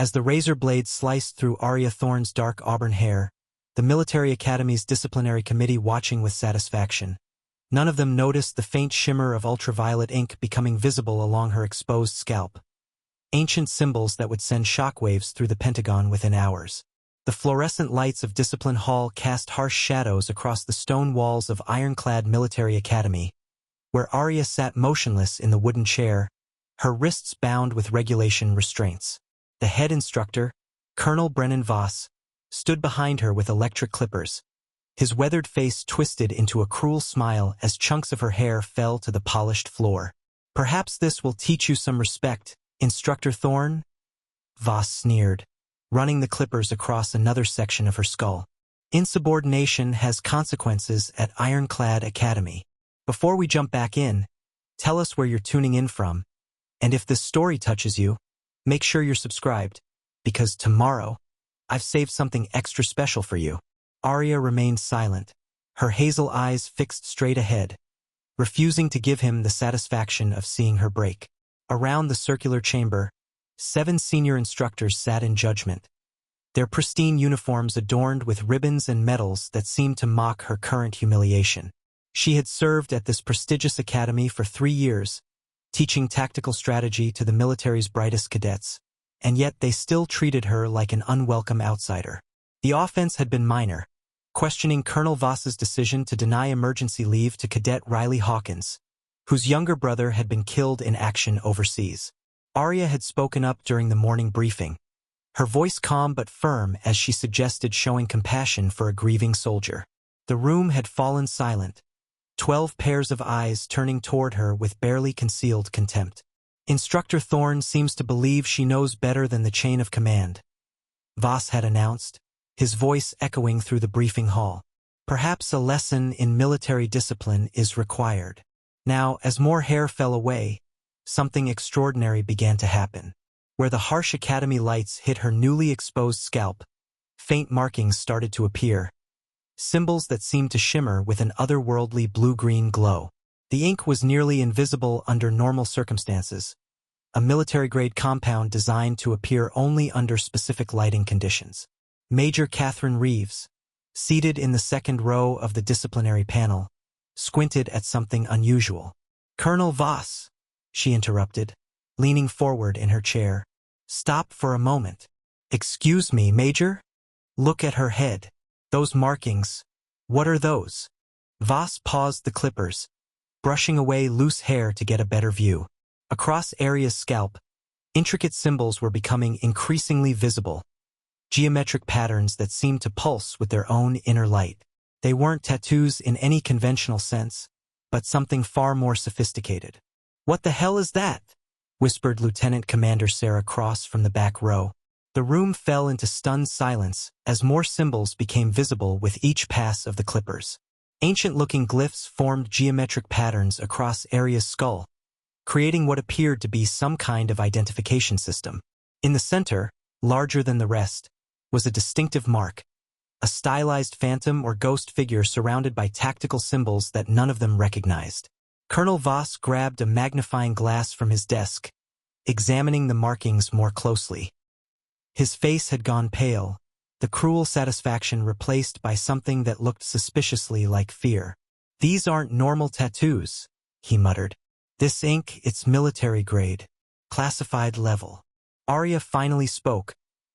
As the razor blade sliced through Aria Thorne's dark auburn hair, the Military Academy's disciplinary committee watching with satisfaction. None of them noticed the faint shimmer of ultraviolet ink becoming visible along her exposed scalp. Ancient symbols that would send shockwaves through the Pentagon within hours. The fluorescent lights of Discipline Hall cast harsh shadows across the stone walls of Ironclad Military Academy, where Aria sat motionless in the wooden chair, her wrists bound with regulation restraints. The head instructor, Colonel Brennan Voss, stood behind her with electric clippers. His weathered face twisted into a cruel smile as chunks of her hair fell to the polished floor. "Perhaps this will teach you some respect, Instructor Thorne?" Voss sneered, running the clippers across another section of her skull. "Insubordination has consequences at Ironclad Academy. Before we jump back in, tell us where you're tuning in from, and if this story touches you, make sure you're subscribed, because tomorrow, I've saved something extra special for you." Aria remained silent, her hazel eyes fixed straight ahead, refusing to give him the satisfaction of seeing her break. Around the circular chamber, 7 senior instructors sat in judgment, their pristine uniforms adorned with ribbons and medals that seemed to mock her current humiliation. She had served at this prestigious academy for 3 years, teaching tactical strategy to the military's brightest cadets, and yet they still treated her like an unwelcome outsider. The offense had been minor, questioning Colonel Voss's decision to deny emergency leave to Cadet Riley Hawkins, whose younger brother had been killed in action overseas. Aria had spoken up during the morning briefing, her voice calm but firm as she suggested showing compassion for a grieving soldier. The room had fallen silent, 12 pairs of eyes turning toward her with barely concealed contempt. "Instructor Thorne seems to believe she knows better than the chain of command," Voss had announced, his voice echoing through the briefing hall. "Perhaps a lesson in military discipline is required." Now, as more hair fell away, something extraordinary began to happen. Where the harsh academy lights hit her newly exposed scalp, faint markings started to appear, symbols that seemed to shimmer with an otherworldly blue-green glow. The ink was nearly invisible under normal circumstances, a military-grade compound designed to appear only under specific lighting conditions. Major Catherine Reeves, seated in the second row of the disciplinary panel, squinted at something unusual. "Colonel Voss," she interrupted, leaning forward in her chair. "Stop for a moment." "Excuse me, Major?" "Look at her head. Those markings. What are those?" Voss paused the clippers, brushing away loose hair to get a better view. Across Aria's scalp, intricate symbols were becoming increasingly visible, geometric patterns that seemed to pulse with their own inner light. They weren't tattoos in any conventional sense, but something far more sophisticated. "What the hell is that?" whispered Lieutenant Commander Sarah Cross from the back row. The room fell into stunned silence as more symbols became visible with each pass of the clippers. Ancient-looking glyphs formed geometric patterns across Aria's skull, creating what appeared to be some kind of identification system. In the center, larger than the rest, was a distinctive mark, a stylized phantom or ghost figure surrounded by tactical symbols that none of them recognized. Colonel Voss grabbed a magnifying glass from his desk, examining the markings more closely. His face had gone pale, the cruel satisfaction replaced by something that looked suspiciously like fear. "These aren't normal tattoos," he muttered. "This ink, it's military grade, classified level." Aria finally spoke,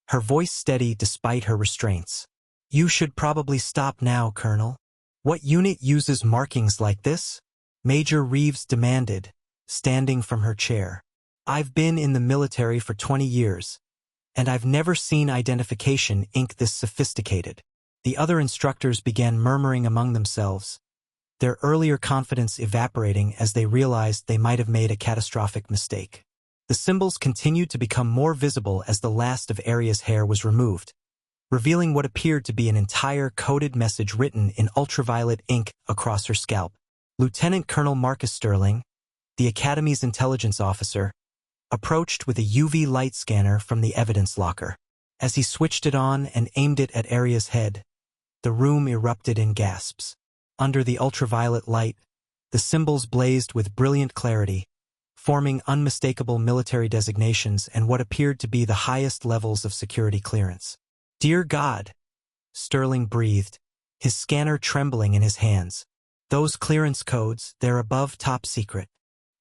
her voice steady despite her restraints. "You should probably stop now, Colonel. What unit uses markings like this?" Major Reeves demanded, standing from her chair. "I've been in the military for 20 years, and I've never seen identification ink this sophisticated." The other instructors began murmuring among themselves, their earlier confidence evaporating as they realized they might have made a catastrophic mistake. The symbols continued to become more visible as the last of Aria's hair was removed, revealing what appeared to be an entire coded message written in ultraviolet ink across her scalp. Lieutenant Colonel Marcus Sterling, the Academy's intelligence officer, approached with a UV light scanner from the evidence locker. As he switched it on and aimed it at Aria's head, the room erupted in gasps. Under the ultraviolet light, the symbols blazed with brilliant clarity, forming unmistakable military designations and what appeared to be the highest levels of security clearance. "Dear God," Sterling breathed, his scanner trembling in his hands. "Those clearance codes, they're above top secret."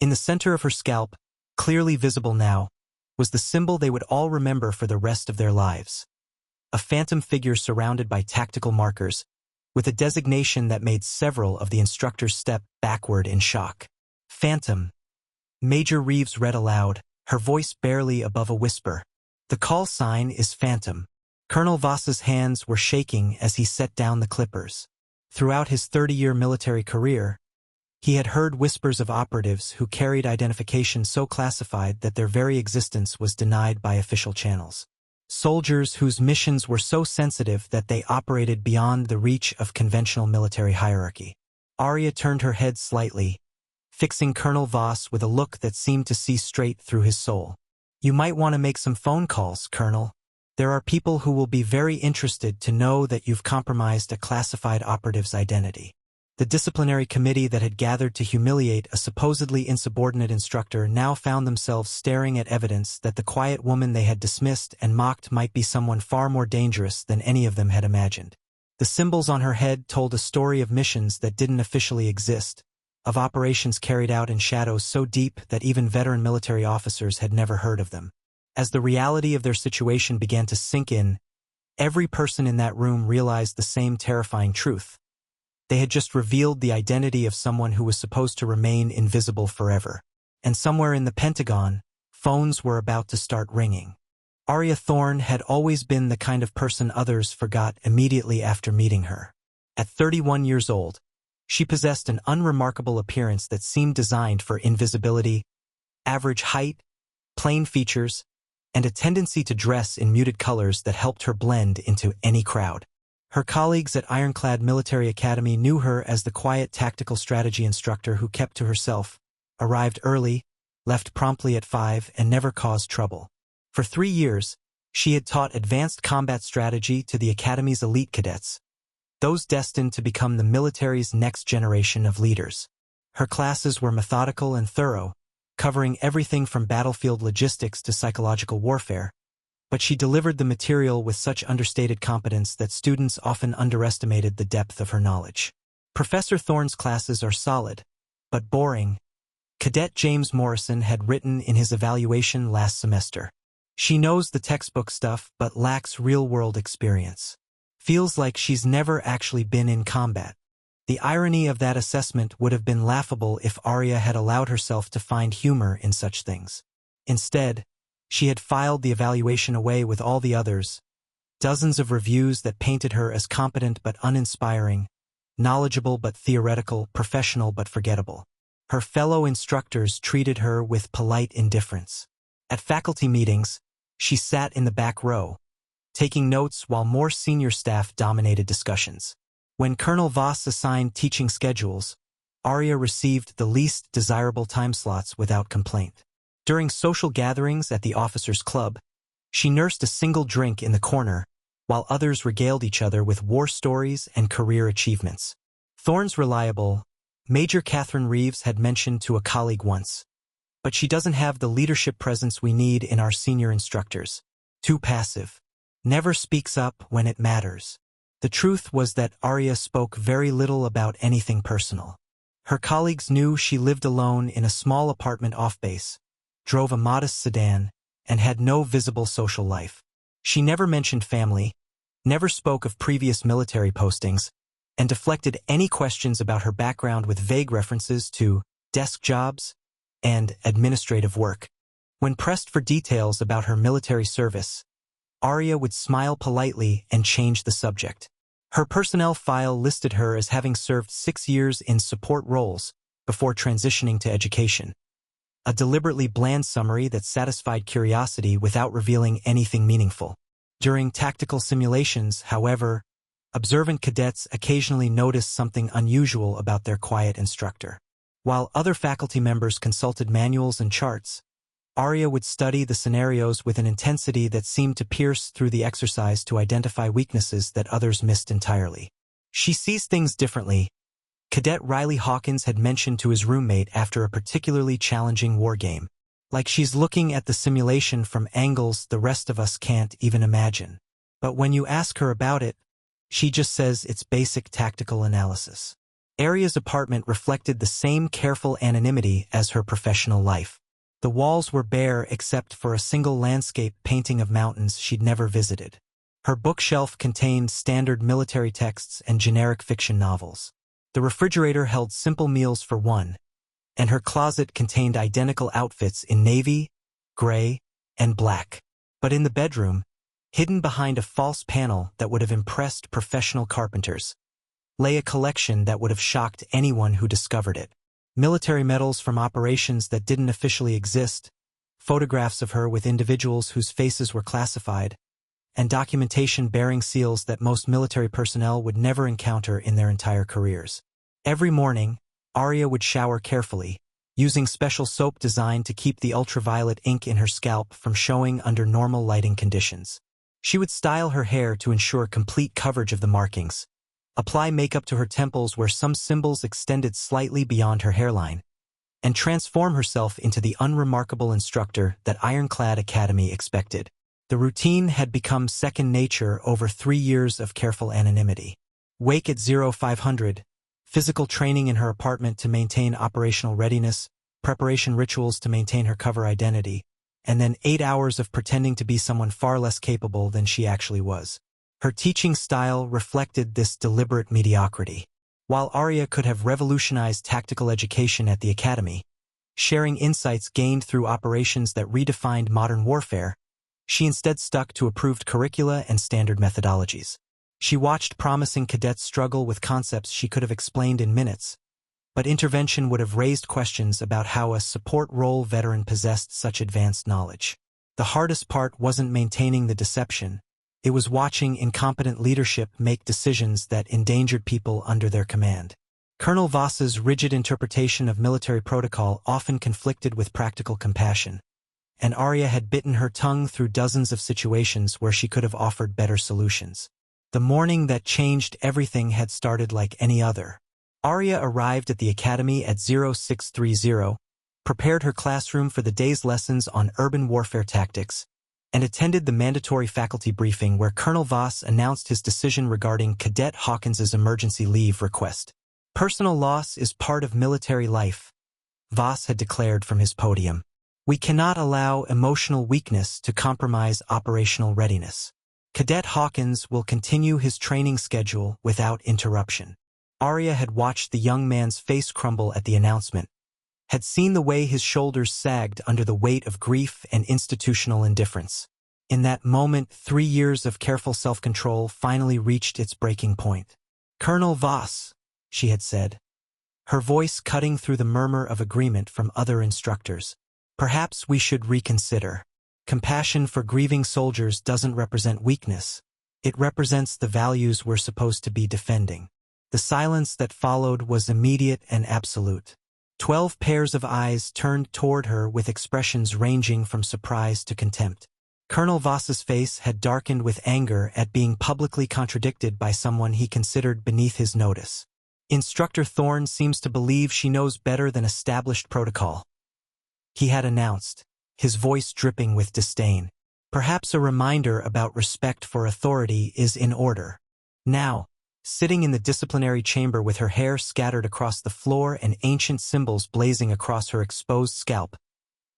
In the center of her scalp, clearly visible now, was the symbol they would all remember for the rest of their lives. A phantom figure surrounded by tactical markers, with a designation that made several of the instructors step backward in shock. "Phantom," Major Reeves read aloud, her voice barely above a whisper. "The call sign is Phantom." Colonel Voss's hands were shaking as he set down the clippers. Throughout his 30-year military career, he had heard whispers of operatives who carried identification so classified that their very existence was denied by official channels. Soldiers whose missions were so sensitive that they operated beyond the reach of conventional military hierarchy. Aria turned her head slightly, fixing Colonel Voss with a look that seemed to see straight through his soul. "You might want to make some phone calls, Colonel. There are people who will be very interested to know that you've compromised a classified operative's identity." The disciplinary committee that had gathered to humiliate a supposedly insubordinate instructor now found themselves staring at evidence that the quiet woman they had dismissed and mocked might be someone far more dangerous than any of them had imagined. The symbols on her head told a story of missions that didn't officially exist, of operations carried out in shadows so deep that even veteran military officers had never heard of them. As the reality of their situation began to sink in, every person in that room realized the same terrifying truth. They had just revealed the identity of someone who was supposed to remain invisible forever. And somewhere in the Pentagon, phones were about to start ringing. Aria Thorne had always been the kind of person others forgot immediately after meeting her. At 31 years old, she possessed an unremarkable appearance that seemed designed for invisibility, average height, plain features, and a tendency to dress in muted colors that helped her blend into any crowd. Her colleagues at Ironclad Military Academy knew her as the quiet tactical strategy instructor who kept to herself, arrived early, left promptly at 5, and never caused trouble. For 3 years, she had taught advanced combat strategy to the Academy's elite cadets, those destined to become the military's next generation of leaders. Her classes were methodical and thorough, covering everything from battlefield logistics to psychological warfare, but she delivered the material with such understated competence that students often underestimated the depth of her knowledge. Professor Thorne's classes are solid, but boring, Cadet James Morrison had written in his evaluation last semester. She knows the textbook stuff but lacks real-world experience. Feels like she's never actually been in combat. The irony of that assessment would have been laughable if Aria had allowed herself to find humor in such things. Instead, she had filed the evaluation away with all the others, dozens of reviews that painted her as competent but uninspiring, knowledgeable but theoretical, professional but forgettable. Her fellow instructors treated her with polite indifference. At faculty meetings, she sat in the back row, taking notes while more senior staff dominated discussions. When Colonel Voss assigned teaching schedules, Aria received the least desirable time slots without complaint. During social gatherings at the officers' club, she nursed a single drink in the corner, while others regaled each other with war stories and career achievements. Thorne's reliable, Major Catherine Reeves had mentioned to a colleague once, "But she doesn't have the leadership presence we need in our senior instructors. Too passive. Never speaks up when it matters." The truth was that Aria spoke very little about anything personal. Her colleagues knew she lived alone in a small apartment off base, drove a modest sedan, and had no visible social life. She never mentioned family, never spoke of previous military postings, and deflected any questions about her background with vague references to desk jobs and administrative work. When pressed for details about her military service, Aria would smile politely and change the subject. Her personnel file listed her as having served 6 years in support roles before transitioning to education. A deliberately bland summary that satisfied curiosity without revealing anything meaningful. During tactical simulations, however, observant cadets occasionally noticed something unusual about their quiet instructor. While other faculty members consulted manuals and charts, Aria would study the scenarios with an intensity that seemed to pierce through the exercise to identify weaknesses that others missed entirely. She sees things differently, Cadet Riley Hawkins had mentioned to his roommate after a particularly challenging war game. Like she's looking at the simulation from angles the rest of us can't even imagine. But when you ask her about it, she just says it's basic tactical analysis. Aria's apartment reflected the same careful anonymity as her professional life. The walls were bare except for a single landscape painting of mountains she'd never visited. Her bookshelf contained standard military texts and generic fiction novels. The refrigerator held simple meals for one, and her closet contained identical outfits in navy, gray, and black. But in the bedroom, hidden behind a false panel that would have impressed professional carpenters, lay a collection that would have shocked anyone who discovered it. Military medals from operations that didn't officially exist, photographs of her with individuals whose faces were classified, and documentation bearing seals that most military personnel would never encounter in their entire careers. Every morning, Aria would shower carefully, using special soap designed to keep the ultraviolet ink in her scalp from showing under normal lighting conditions. She would style her hair to ensure complete coverage of the markings, apply makeup to her temples where some symbols extended slightly beyond her hairline, and transform herself into the unremarkable instructor that Ironclad Academy expected. The routine had become second nature over 3 years of careful anonymity. Wake at 0500, physical training in her apartment to maintain operational readiness, preparation rituals to maintain her cover identity, and then 8 hours of pretending to be someone far less capable than she actually was. Her teaching style reflected this deliberate mediocrity. While Aria could have revolutionized tactical education at the academy, sharing insights gained through operations that redefined modern warfare, she instead stuck to approved curricula and standard methodologies. She watched promising cadets struggle with concepts she could have explained in minutes, but intervention would have raised questions about how a support role veteran possessed such advanced knowledge. The hardest part wasn't maintaining the deception. It was watching incompetent leadership make decisions that endangered people under their command. Colonel Voss's rigid interpretation of military protocol often conflicted with practical compassion, and Aria had bitten her tongue through dozens of situations where she could have offered better solutions. The morning that changed everything had started like any other. Aria arrived at the academy at 0630, prepared her classroom for the day's lessons on urban warfare tactics, and attended the mandatory faculty briefing where Colonel Voss announced his decision regarding Cadet Hawkins's emergency leave request. Personal loss is part of military life, Voss had declared from his podium. We cannot allow emotional weakness to compromise operational readiness. Cadet Hawkins will continue his training schedule without interruption. Aria had watched the young man's face crumble at the announcement, had seen the way his shoulders sagged under the weight of grief and institutional indifference. In that moment, 3 years of careful self-control finally reached its breaking point. Colonel Voss, she had said, her voice cutting through the murmur of agreement from other instructors. Perhaps we should reconsider. Compassion for grieving soldiers doesn't represent weakness. It represents the values we're supposed to be defending. The silence that followed was immediate and absolute. 12 pairs of eyes turned toward her with expressions ranging from surprise to contempt. Colonel Voss's face had darkened with anger at being publicly contradicted by someone he considered beneath his notice. Instructor Thorne seems to believe she knows better than established protocol, he had announced, his voice dripping with disdain. Perhaps a reminder about respect for authority is in order. Now, sitting in the disciplinary chamber with her hair scattered across the floor and ancient symbols blazing across her exposed scalp,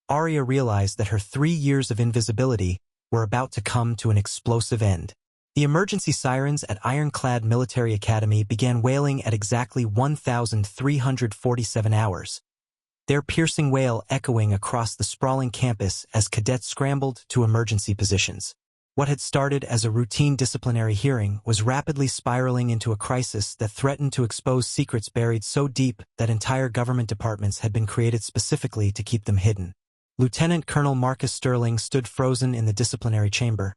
Aria realized that her 3 years of invisibility were about to come to an explosive end. The emergency sirens at Ironclad Military Academy began wailing at exactly 1,347 hours, their piercing wail echoing across the sprawling campus as cadets scrambled to emergency positions. What had started as a routine disciplinary hearing was rapidly spiraling into a crisis that threatened to expose secrets buried so deep that entire government departments had been created specifically to keep them hidden. Lieutenant Colonel Marcus Sterling stood frozen in the disciplinary chamber,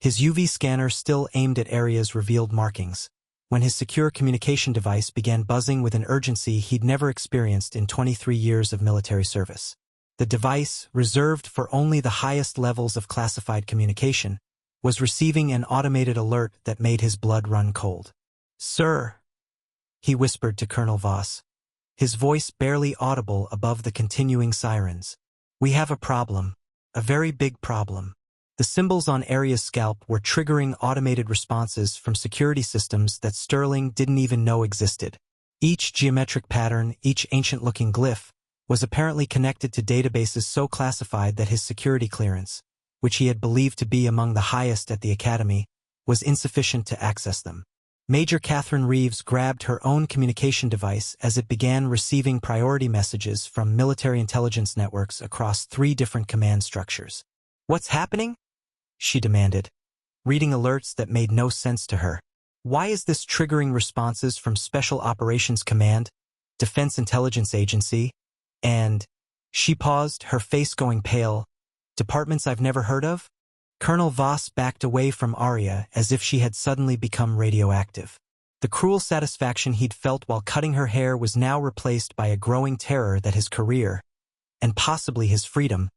his UV scanner still aimed at Aria's revealed markings, when his secure communication device began buzzing with an urgency he'd never experienced in 23 years of military service. The device, reserved for only the highest levels of classified communication, was receiving an automated alert that made his blood run cold. "Sir," he whispered to Colonel Voss, his voice barely audible above the continuing sirens. "We have a problem. A very big problem." The symbols on Aria's scalp were triggering automated responses from security systems that Sterling didn't even know existed. Each geometric pattern, each ancient-looking glyph, was apparently connected to databases so classified that his security clearance, which he had believed to be among the highest at the Academy, was insufficient to access them. Major Catherine Reeves grabbed her own communication device as it began receiving priority messages from military intelligence networks across 3 different command structures. "What's happening?" she demanded, reading alerts that made no sense to her. "Why is this triggering responses from Special Operations Command, Defense Intelligence Agency, and—" She paused, her face going pale. "Departments I've never heard of?" Colonel Voss backed away from Aria as if she had suddenly become radioactive. The cruel satisfaction he'd felt while cutting her hair was now replaced by a growing terror that his career, and possibly his freedom,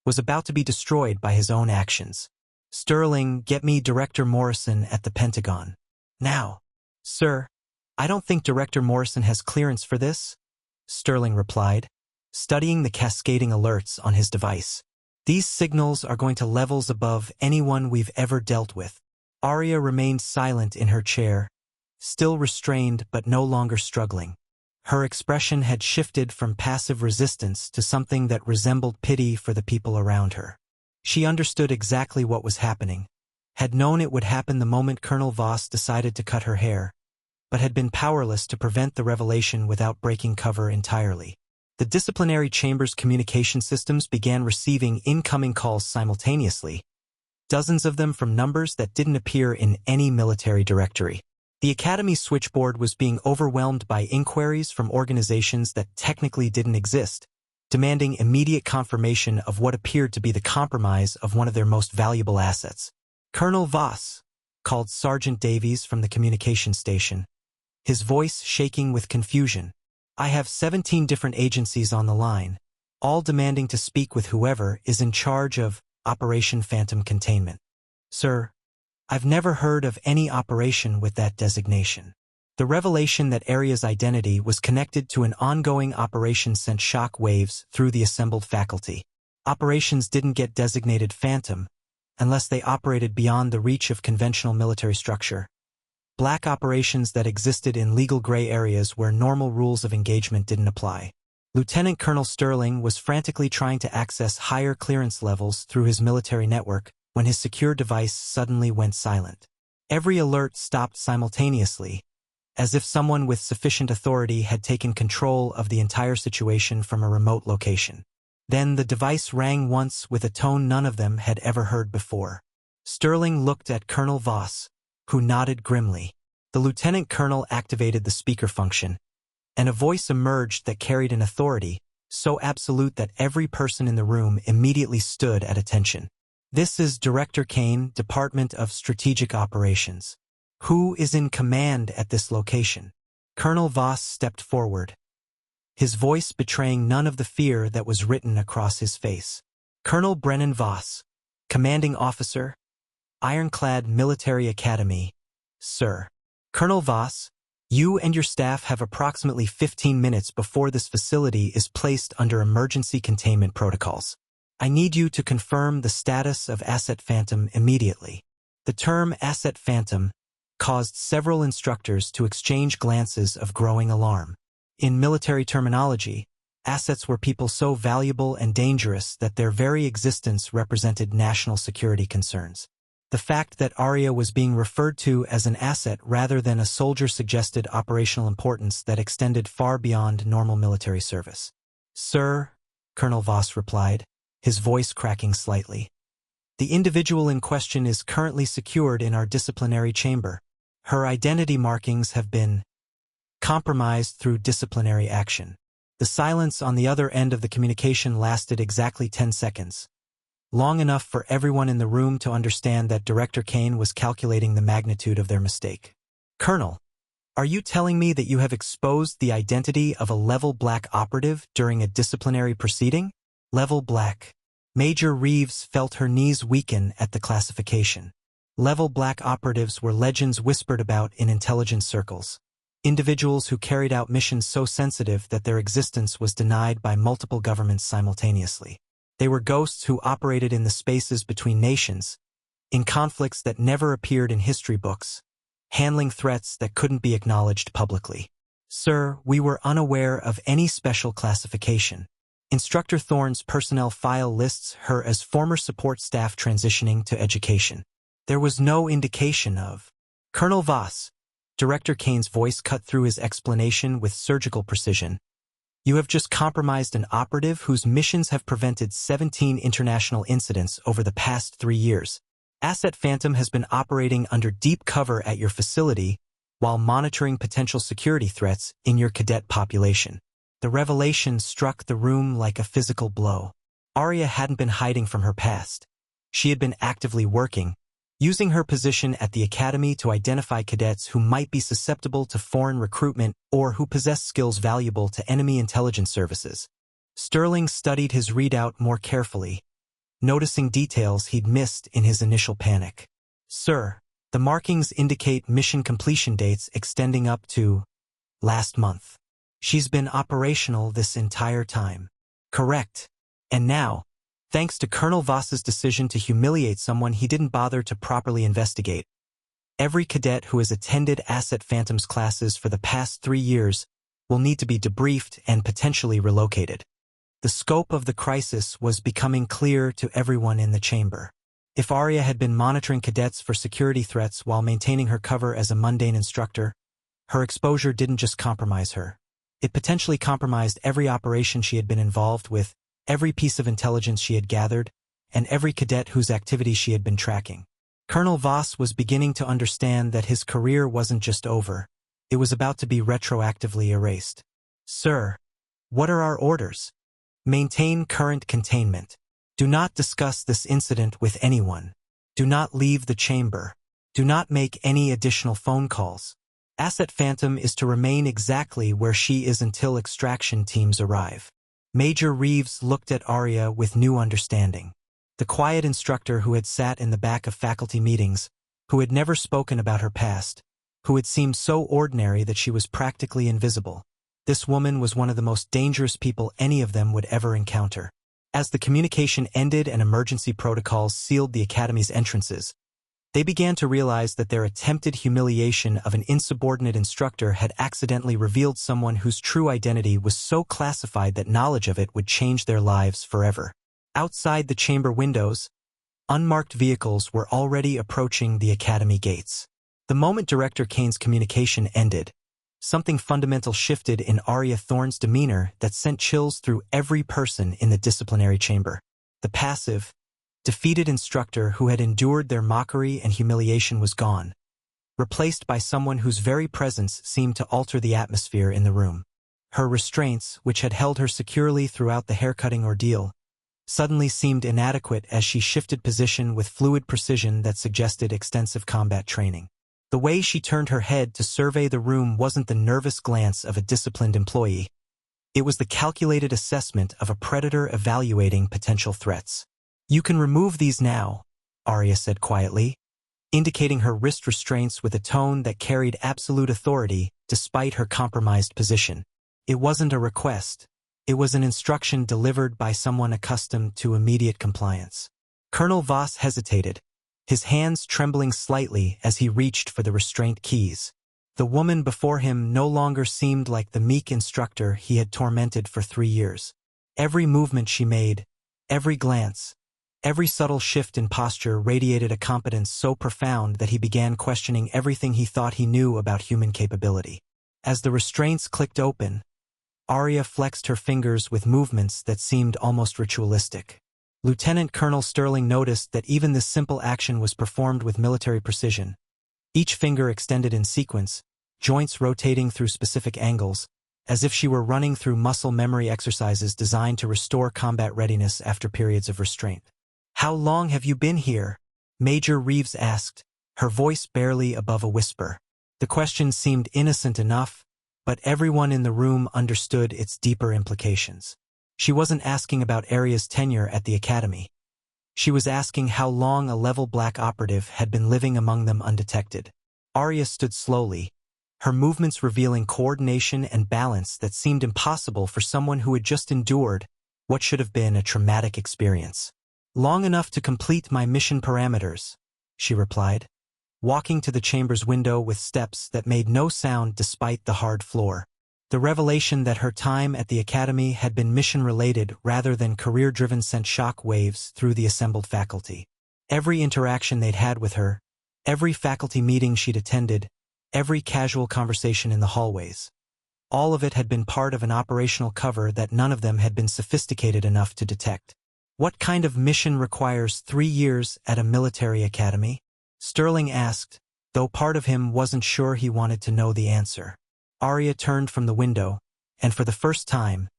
was about to be destroyed by his own actions. "Sterling, get me Director Morrison at the Pentagon. Now." "Sir, I don't think Director Morrison has clearance for this," Sterling replied, studying the cascading alerts on his device. "These signals are going to levels above anyone we've ever dealt with." Aria remained silent in her chair, still restrained but no longer struggling. Her expression had shifted from passive resistance to something that resembled pity for the people around her. She understood exactly what was happening, had known it would happen the moment Colonel Voss decided to cut her hair, but had been powerless to prevent the revelation without breaking cover entirely. The disciplinary chamber's communication systems began receiving incoming calls simultaneously, dozens of them from numbers that didn't appear in any military directory. The Academy switchboard was being overwhelmed by inquiries from organizations that technically didn't exist, demanding immediate confirmation of what appeared to be the compromise of one of their most valuable assets. "Colonel Voss," called Sergeant Davies from the communication station, his voice shaking with confusion. "I have 17 different agencies on the line, all demanding to speak with whoever is in charge of Operation Phantom Containment." "Sir, I've never heard of any operation with that designation." The revelation that Aria's identity was connected to an ongoing operation sent shock waves through the assembled faculty. Operations didn't get designated Phantom unless they operated beyond the reach of conventional military structure. Black operations that existed in legal gray areas where normal rules of engagement didn't apply. Lieutenant Colonel Sterling was frantically trying to access higher clearance levels through his military network when his secure device suddenly went silent. Every alert stopped simultaneously, as if someone with sufficient authority had taken control of the entire situation from a remote location. Then the device rang once with a tone none of them had ever heard before. Sterling looked at Colonel Voss, who nodded grimly. The lieutenant colonel activated the speaker function, and a voice emerged that carried an authority so absolute that every person in the room immediately stood at attention. "This is Director Kane, Department of Strategic Operations. Who is in command at this location?" Colonel Voss stepped forward, his voice betraying none of the fear that was written across his face. "Colonel Brennan Voss, Commanding Officer, Ironclad Military Academy, sir." "Colonel Voss, you and your staff have approximately 15 minutes before this facility is placed under emergency containment protocols. I need you to confirm the status of Asset Phantom immediately." The term Asset Phantom caused several instructors to exchange glances of growing alarm. In military terminology, assets were people so valuable and dangerous that their very existence represented national security concerns. The fact that Aria was being referred to as an asset rather than a soldier suggested operational importance that extended far beyond normal military service. "Sir," Colonel Voss replied, his voice cracking slightly, "the individual in question is currently secured in our disciplinary chamber. Her identity markings have been compromised through disciplinary action." The silence on the other end of the communication lasted exactly 10 seconds. Long enough for everyone in the room to understand that Director Kane was calculating the magnitude of their mistake. "Colonel, are you telling me that you have exposed the identity of a level black operative during a disciplinary proceeding?" Level black. Major Reeves felt her knees weaken at the classification. Level black operatives were legends whispered about in intelligence circles. individuals who carried out missions so sensitive that their existence was denied by multiple governments simultaneously. They were ghosts who operated in the spaces between nations, in conflicts that never appeared in history books, handling threats that couldn't be acknowledged publicly. Sir, we were unaware of any special classification. Instructor Thorne's personnel file lists her as former support staff transitioning to education. There was no indication of. Colonel Voss, Director Kane's voice cut through his explanation with surgical precision. You have just compromised an operative whose missions have prevented 17 international incidents over the past 3 years. Asset Phantom has been operating under deep cover at your facility while monitoring potential security threats in your cadet population. The revelation struck the room like a physical blow. Aria hadn't been hiding from her past. She had been actively working, using her position at the academy to identify cadets who might be susceptible to foreign recruitment or who possess skills valuable to enemy intelligence services. Sterling studied his readout more carefully, noticing details he'd missed in his initial panic. Sir, the markings indicate mission completion dates extending up to last month. She's been operational this entire time. Correct. And now, thanks to Colonel Voss's decision to humiliate someone he didn't bother to properly investigate, every cadet who has attended Asset Phantom's classes for the past 3 years will need to be debriefed and potentially relocated. The scope of the crisis was becoming clear to everyone in the chamber. If Aria had been monitoring cadets for security threats while maintaining her cover as a mundane instructor, her exposure didn't just compromise her. It potentially compromised every operation she had been involved with, every piece of intelligence she had gathered, and every cadet whose activities she had been tracking. Colonel Voss was beginning to understand that his career wasn't just over. It was about to be retroactively erased. Sir, what are our orders? Maintain current containment. Do not discuss this incident with anyone. Do not leave the chamber. Do not make any additional phone calls. Asset Phantom is to remain exactly where she is until extraction teams arrive. Major Reeves looked at Aria with new understanding. The quiet instructor who had sat in the back of faculty meetings, who had never spoken about her past, who had seemed so ordinary that she was practically invisible. This woman was one of the most dangerous people any of them would ever encounter. As the communication ended and emergency protocols sealed the academy's entrances, they began to realize that their attempted humiliation of an insubordinate instructor had accidentally revealed someone whose true identity was so classified that knowledge of it would change their lives forever. Outside the chamber windows, unmarked vehicles were already approaching the academy gates. The moment Director Kane's communication ended, something fundamental shifted in Aria Thorne's demeanor that sent chills through every person in the disciplinary chamber. The passive, defeated instructor who had endured their mockery and humiliation was gone, replaced by someone whose very presence seemed to alter the atmosphere in the room. Her restraints, which had held her securely throughout the haircutting ordeal, suddenly seemed inadequate as she shifted position with fluid precision that suggested extensive combat training. The way she turned her head to survey the room wasn't the nervous glance of a disciplined employee. It was the calculated assessment of a predator evaluating potential threats. You can remove these now, Aria said quietly, indicating her wrist restraints with a tone that carried absolute authority despite her compromised position. It wasn't a request. It was an instruction delivered by someone accustomed to immediate compliance. Colonel Voss hesitated, his hands trembling slightly as he reached for the restraint keys. The woman before him no longer seemed like the meek instructor he had tormented for 3 years. Every movement she made, every glance, every subtle shift in posture radiated a competence so profound that he began questioning everything he thought he knew about human capability. As the restraints clicked open, Aria flexed her fingers with movements that seemed almost ritualistic. Lieutenant Colonel Sterling noticed that even this simple action was performed with military precision. Each finger extended in sequence, joints rotating through specific angles, as if she were running through muscle memory exercises designed to restore combat readiness after periods of restraint. "How long have you been here?" Major Reeves asked, her voice barely above a whisper. The question seemed innocent enough, but everyone in the room understood its deeper implications. She wasn't asking about Aria's tenure at the academy. She was asking how long a level black operative had been living among them undetected. Aria stood slowly, her movements revealing coordination and balance that seemed impossible for someone who had just endured what should have been a traumatic experience. "Long enough to complete my mission parameters," she replied, walking to the chamber's window with steps that made no sound despite the hard floor. The revelation that her time at the academy had been mission-related rather than career-driven sent shock waves through the assembled faculty. Every interaction they'd had with her, every faculty meeting she'd attended, every casual conversation in the hallways. All of it had been part of an operational cover that none of them had been sophisticated enough to detect. "What kind of mission requires 3 years at a military academy?" Sterling asked, though part of him wasn't sure he wanted to know the answer. Aria turned from the window, and for the first time,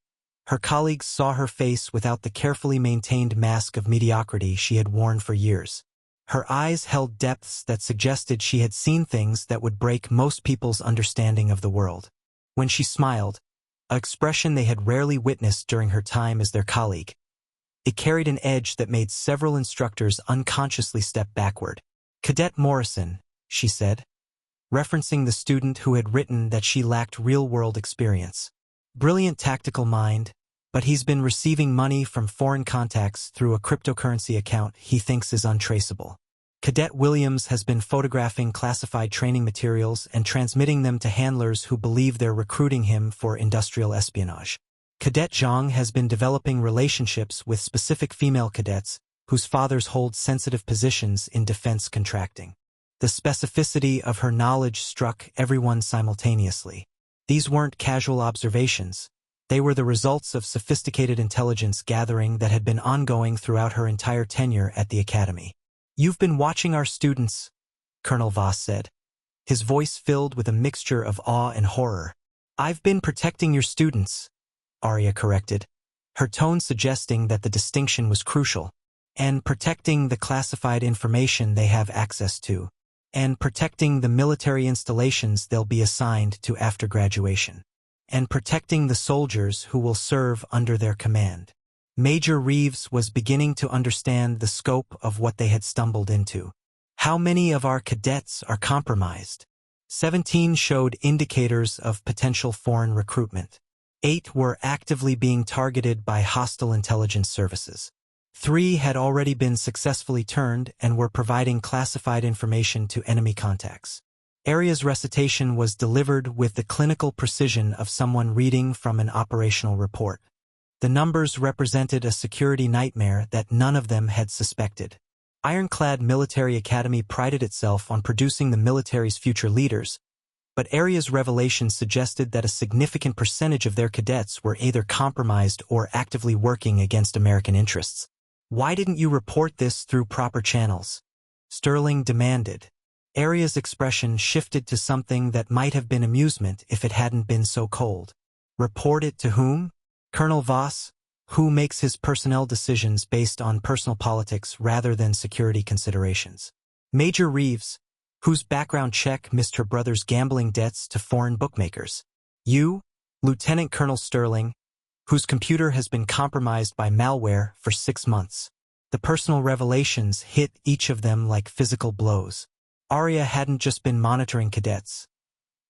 her colleagues saw her face without the carefully maintained mask of mediocrity she had worn for years. Her eyes held depths that suggested she had seen things that would break most people's understanding of the world. When she smiled, an expression they had rarely witnessed during her time as their colleague, it carried an edge that made several instructors unconsciously step backward. "Cadet Morrison," she said, referencing the student who had written that she lacked real-world experience. "Brilliant tactical mind, but he's been receiving money from foreign contacts through a cryptocurrency account he thinks is untraceable. Cadet Williams has been photographing classified training materials and transmitting them to handlers who believe they're recruiting him for industrial espionage. Cadet Zhang has been developing relationships with specific female cadets whose fathers hold sensitive positions in defense contracting." The specificity of her knowledge struck everyone simultaneously. These weren't casual observations. They were the results of sophisticated intelligence gathering that had been ongoing throughout her entire tenure at the academy. "You've been watching our students," Colonel Voss said, his voice filled with a mixture of awe and horror. "I've been protecting your students," Aria corrected, her tone suggesting that the distinction was crucial, "and protecting the classified information they have access to, and protecting the military installations they'll be assigned to after graduation, and protecting the soldiers who will serve under their command." Major Reeves was beginning to understand the scope of what they had stumbled into. "How many of our cadets are compromised?" 17 showed indicators of potential foreign recruitment. 8 were actively being targeted by hostile intelligence services. 3 had already been successfully turned and were providing classified information to enemy contacts. Aria's recitation was delivered with the clinical precision of someone reading from an operational report. The numbers represented a security nightmare that none of them had suspected. Ironclad Military Academy prided itself on producing the military's future leaders, but Aria's revelations suggested that a significant percentage of their cadets were either compromised or actively working against American interests. "Why didn't you report this through proper channels?" Sterling demanded. Aria's expression shifted to something that might have been amusement if it hadn't been so cold. "Report it to whom?" "Colonel Voss, who makes his personnel decisions based on personal politics rather than security considerations. Major Reeves, whose background check missed her brother's gambling debts to foreign bookmakers. You, Lieutenant Colonel Sterling, whose computer has been compromised by malware for 6 months." The personal revelations hit each of them like physical blows. Aria hadn't just been monitoring cadets.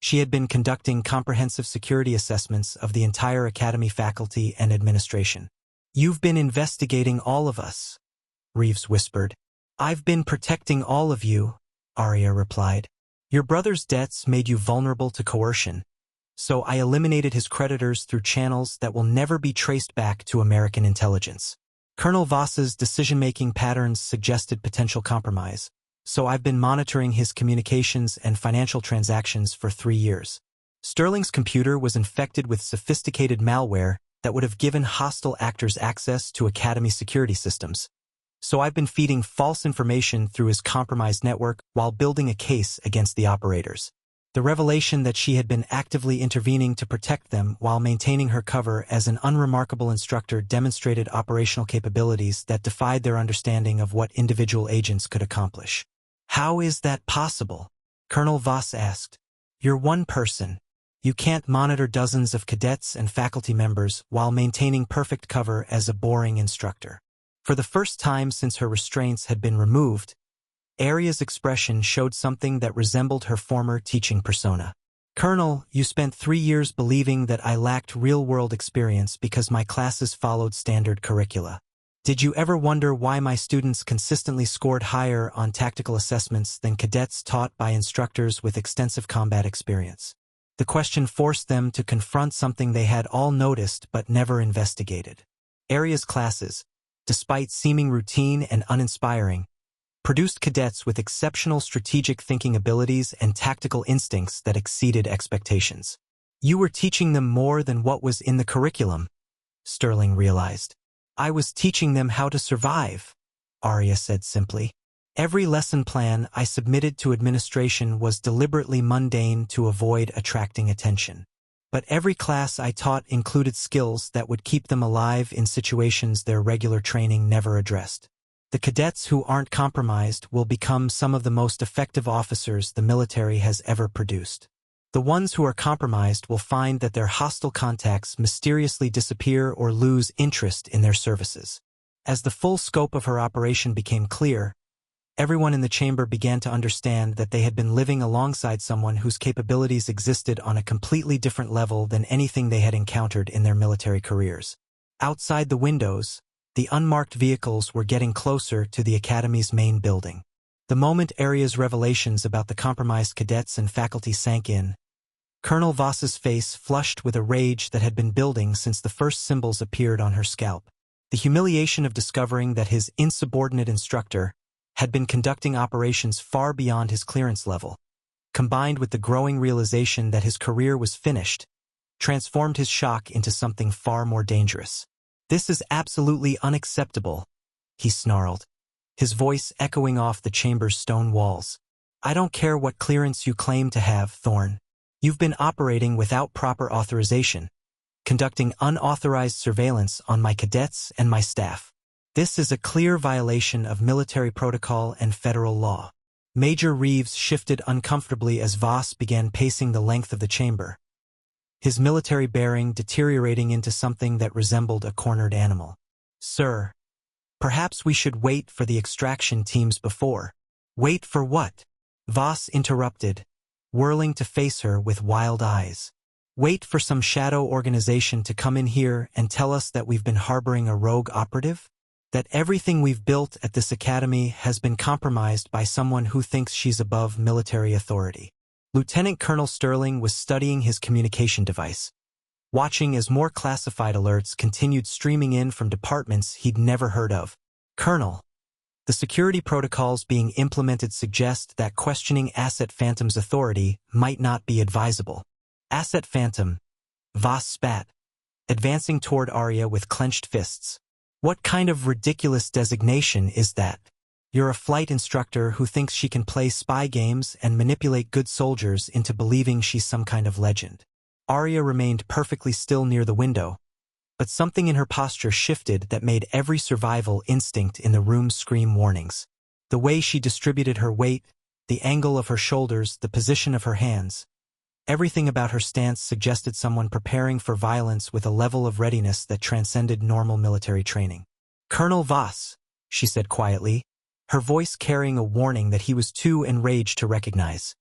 She had been conducting comprehensive security assessments of the entire academy faculty and administration. "You've been investigating all of us," Reeves whispered. "I've been protecting all of you," Aria replied. "Your brother's debts made you vulnerable to coercion, so I eliminated his creditors through channels that will never be traced back to American intelligence. Colonel Voss's decision-making patterns suggested potential compromise, so I've been monitoring his communications and financial transactions for 3 years. Sterling's computer was infected with sophisticated malware that would have given hostile actors access to Academy security systems. So I've been feeding false information through his compromised network while building a case against the operators." The revelation that she had been actively intervening to protect them while maintaining her cover as an unremarkable instructor demonstrated operational capabilities that defied their understanding of what individual agents could accomplish. "How is that possible?" Colonel Voss asked. "You're one person. You can't monitor dozens of cadets and faculty members while maintaining perfect cover as a boring instructor." For the first time since her restraints had been removed, Aria's expression showed something that resembled her former teaching persona. "Colonel, you spent 3 years believing that I lacked real-world experience because my classes followed standard curricula. Did you ever wonder why my students consistently scored higher on tactical assessments than cadets taught by instructors with extensive combat experience?" The question forced them to confront something they had all noticed but never investigated. Aria's classes, despite seeming routine and uninspiring, produced cadets with exceptional strategic thinking abilities and tactical instincts that exceeded expectations. "You were teaching them more than what was in the curriculum," Sterling realized. "I was teaching them how to survive," Aria said simply. "Every lesson plan I submitted to administration was deliberately mundane to avoid attracting attention. But every class I taught included skills that would keep them alive in situations their regular training never addressed. The cadets who aren't compromised will become some of the most effective officers the military has ever produced. The ones who are compromised will find that their hostile contacts mysteriously disappear or lose interest in their services." As the full scope of her operation became clear, everyone in the chamber began to understand that they had been living alongside someone whose capabilities existed on a completely different level than anything they had encountered in their military careers. Outside the windows, the unmarked vehicles were getting closer to the Academy's main building. The moment Aria's revelations about the compromised cadets and faculty sank in, Colonel Voss's face flushed with a rage that had been building since the first symbols appeared on her scalp. The humiliation of discovering that his insubordinate instructor had been conducting operations far beyond his clearance level, combined with the growing realization that his career was finished, transformed his shock into something far more dangerous. "This is absolutely unacceptable," he snarled, his voice echoing off the chamber's stone walls. "I don't care what clearance you claim to have, Thorne. You've been operating without proper authorization, conducting unauthorized surveillance on my cadets and my staff. This is a clear violation of military protocol and federal law." Major Reeves shifted uncomfortably as Voss began pacing the length of the chamber, his military bearing deteriorating into something that resembled a cornered animal. "Sir, perhaps we should wait for the extraction teams before." "Wait for what?" Voss interrupted, whirling to face her with wild eyes. "Wait for some shadow organization to come in here and tell us that we've been harboring a rogue operative? That everything we've built at this academy has been compromised by someone who thinks she's above military authority?" Lieutenant Colonel Sterling was studying his communication device, watching as more classified alerts continued streaming in from departments he'd never heard of. "Colonel, the security protocols being implemented suggest that questioning Asset Phantom's authority might not be advisable." "Asset Phantom," Voss spat, advancing toward Aria with clenched fists. "What kind of ridiculous designation is that? You're a flight instructor who thinks she can play spy games and manipulate good soldiers into believing she's some kind of legend." Aria remained perfectly still near the window, but something in her posture shifted that made every survival instinct in the room scream warnings. The way she distributed her weight, the angle of her shoulders, the position of her hands, everything about her stance suggested someone preparing for violence with a level of readiness that transcended normal military training. "Colonel Voss," she said quietly, her voice carrying a warning that he was too enraged to recognize.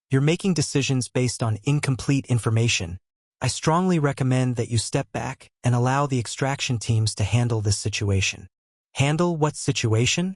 "You're making decisions based on incomplete information. I strongly recommend that you step back and allow the extraction teams to handle this situation." "Handle what situation?"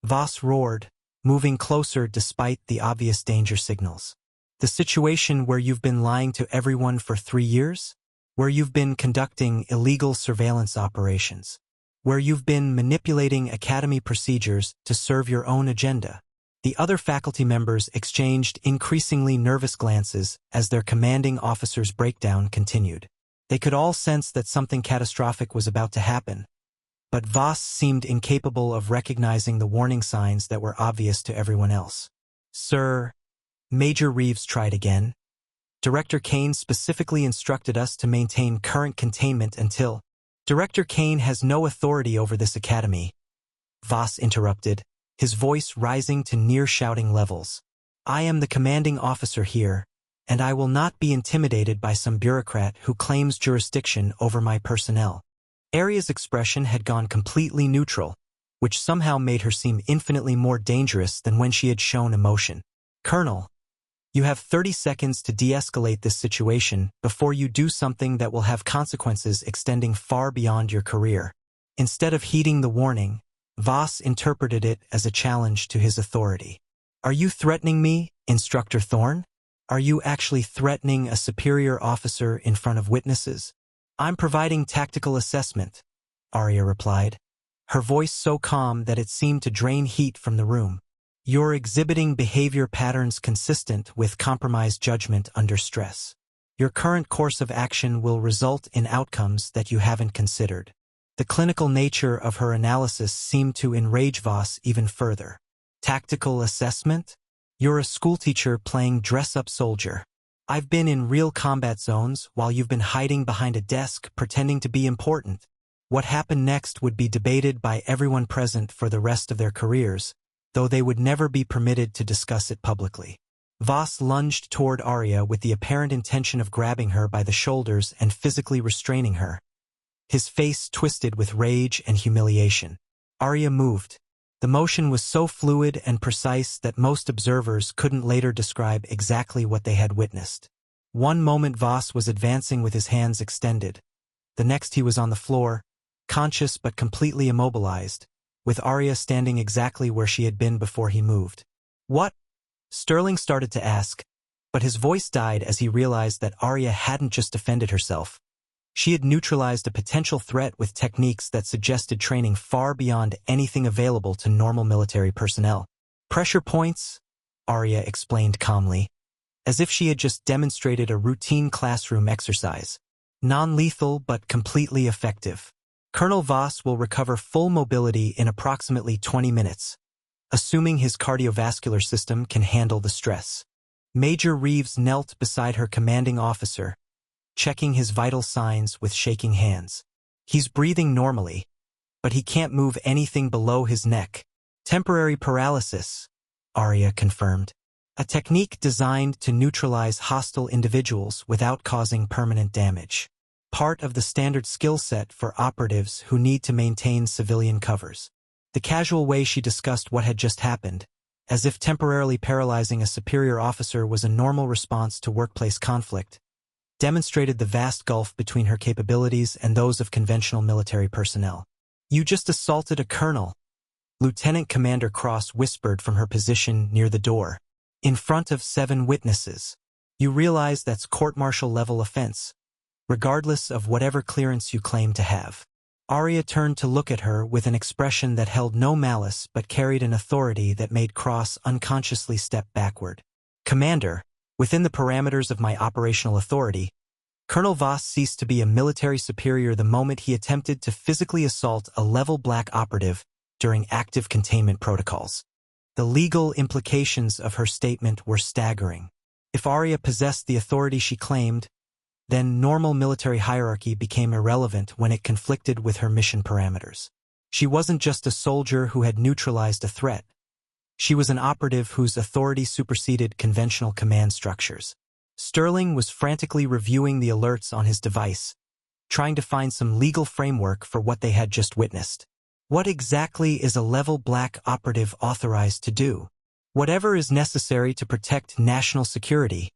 Voss roared, moving closer despite the obvious danger signals. "The situation where you've been lying to everyone for 3 years? Where you've been conducting illegal surveillance operations? Where you've been manipulating academy procedures to serve your own agenda?" The other faculty members exchanged increasingly nervous glances as their commanding officer's breakdown continued. They could all sense that something catastrophic was about to happen, but Voss seemed incapable of recognizing the warning signs that were obvious to everyone else. "Sir," Major Reeves tried again, "Director Kane specifically instructed us to maintain current containment until—" "Director Kane has no authority over this academy," Voss interrupted, his voice rising to near-shouting levels. "I am the commanding officer here, and I will not be intimidated by some bureaucrat who claims jurisdiction over my personnel." Aria's expression had gone completely neutral, which somehow made her seem infinitely more dangerous than when she had shown emotion. "Colonel," You have 30 seconds to de-escalate this situation before you do something that will have consequences extending far beyond your career. Instead of heeding the warning, Voss interpreted it as a challenge to his authority. Are you threatening me, Instructor Thorne? Are you actually threatening a superior officer in front of witnesses? I'm providing tactical assessment, Aria replied, her voice so calm that it seemed to drain heat from the room. You're exhibiting behavior patterns consistent with compromised judgment under stress. Your current course of action will result in outcomes that you haven't considered. The clinical nature of her analysis seemed to enrage Voss even further. Tactical assessment? You're a schoolteacher playing dress-up soldier. I've been in real combat zones while you've been hiding behind a desk pretending to be important. What happened next would be debated by everyone present for the rest of their careers, though they would never be permitted to discuss it publicly. Voss lunged toward Aria with the apparent intention of grabbing her by the shoulders and physically restraining her. His face twisted with rage and humiliation. Aria moved. The motion was so fluid and precise that most observers couldn't later describe exactly what they had witnessed. One moment Voss was advancing with his hands extended. The next he was on the floor, conscious but completely immobilized, with Aria standing exactly where she had been before he moved. What? Sterling started to ask, but his voice died as he realized that Aria hadn't just defended herself. She had neutralized a potential threat with techniques that suggested training far beyond anything available to normal military personnel. Pressure points, Aria explained calmly, as if she had just demonstrated a routine classroom exercise. Non-lethal but completely effective. Colonel Voss will recover full mobility in approximately 20 minutes, assuming his cardiovascular system can handle the stress. Major Reeves knelt beside her commanding officer, checking his vital signs with shaking hands. He's breathing normally, but he can't move anything below his neck. Temporary paralysis, Aria confirmed. A technique designed to neutralize hostile individuals without causing permanent damage. Part of the standard skill set for operatives who need to maintain civilian covers. The casual way she discussed what had just happened, as if temporarily paralyzing a superior officer was a normal response to workplace conflict, demonstrated the vast gulf between her capabilities and those of conventional military personnel. You just assaulted a colonel, Lieutenant Commander Cross whispered from her position near the door. In front of 7 witnesses. You realize that's court-martial level offense, regardless of whatever clearance you claim to have. Aria turned to look at her with an expression that held no malice but carried an authority that made Cross unconsciously step backward. Commander, within the parameters of my operational authority, Colonel Voss ceased to be a military superior the moment he attempted to physically assault a level black operative during active containment protocols. The legal implications of her statement were staggering. If Aria possessed the authority she claimed, then normal military hierarchy became irrelevant when it conflicted with her mission parameters. She wasn't just a soldier who had neutralized a threat. She was an operative whose authority superseded conventional command structures. Sterling was frantically reviewing the alerts on his device, trying to find some legal framework for what they had just witnessed. What exactly is a level black operative authorized to do? Whatever is necessary to protect national security,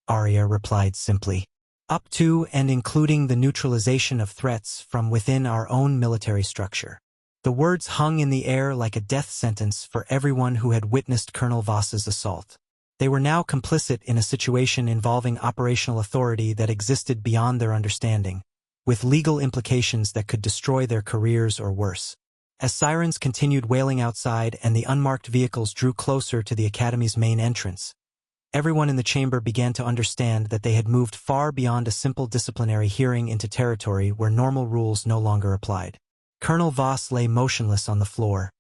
Aria replied simply. Up to and including the neutralization of threats from within our own military structure. The words hung in the air like a death sentence for everyone who had witnessed Colonel Voss's assault. They were now complicit in a situation involving operational authority that existed beyond their understanding, with legal implications that could destroy their careers or worse. As sirens continued wailing outside and the unmarked vehicles drew closer to the Academy's main entrance, everyone in the chamber began to understand that they had moved far beyond a simple disciplinary hearing into territory where normal rules no longer applied. Colonel Voss lay motionless on the floor,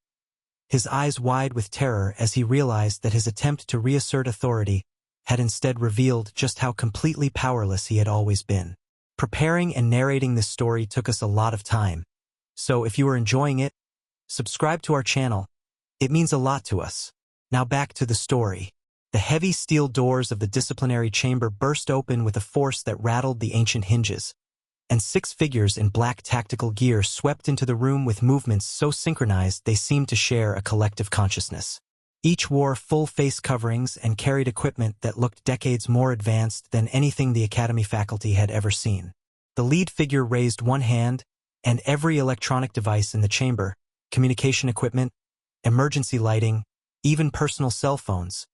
his eyes wide with terror as he realized that his attempt to reassert authority had instead revealed just how completely powerless he had always been. Preparing and narrating this story took us a lot of time, so if you are enjoying it, subscribe to our channel. It means a lot to us. Now back to the story. The heavy steel doors of the disciplinary chamber burst open with a force that rattled the ancient hinges, and 6 figures in black tactical gear swept into the room with movements so synchronized they seemed to share a collective consciousness. Each wore full face coverings and carried equipment that looked decades more advanced than anything the Academy faculty had ever seen. The lead figure raised one hand, and every electronic device in the chamber, communication equipment, emergency lighting, even personal cell phones,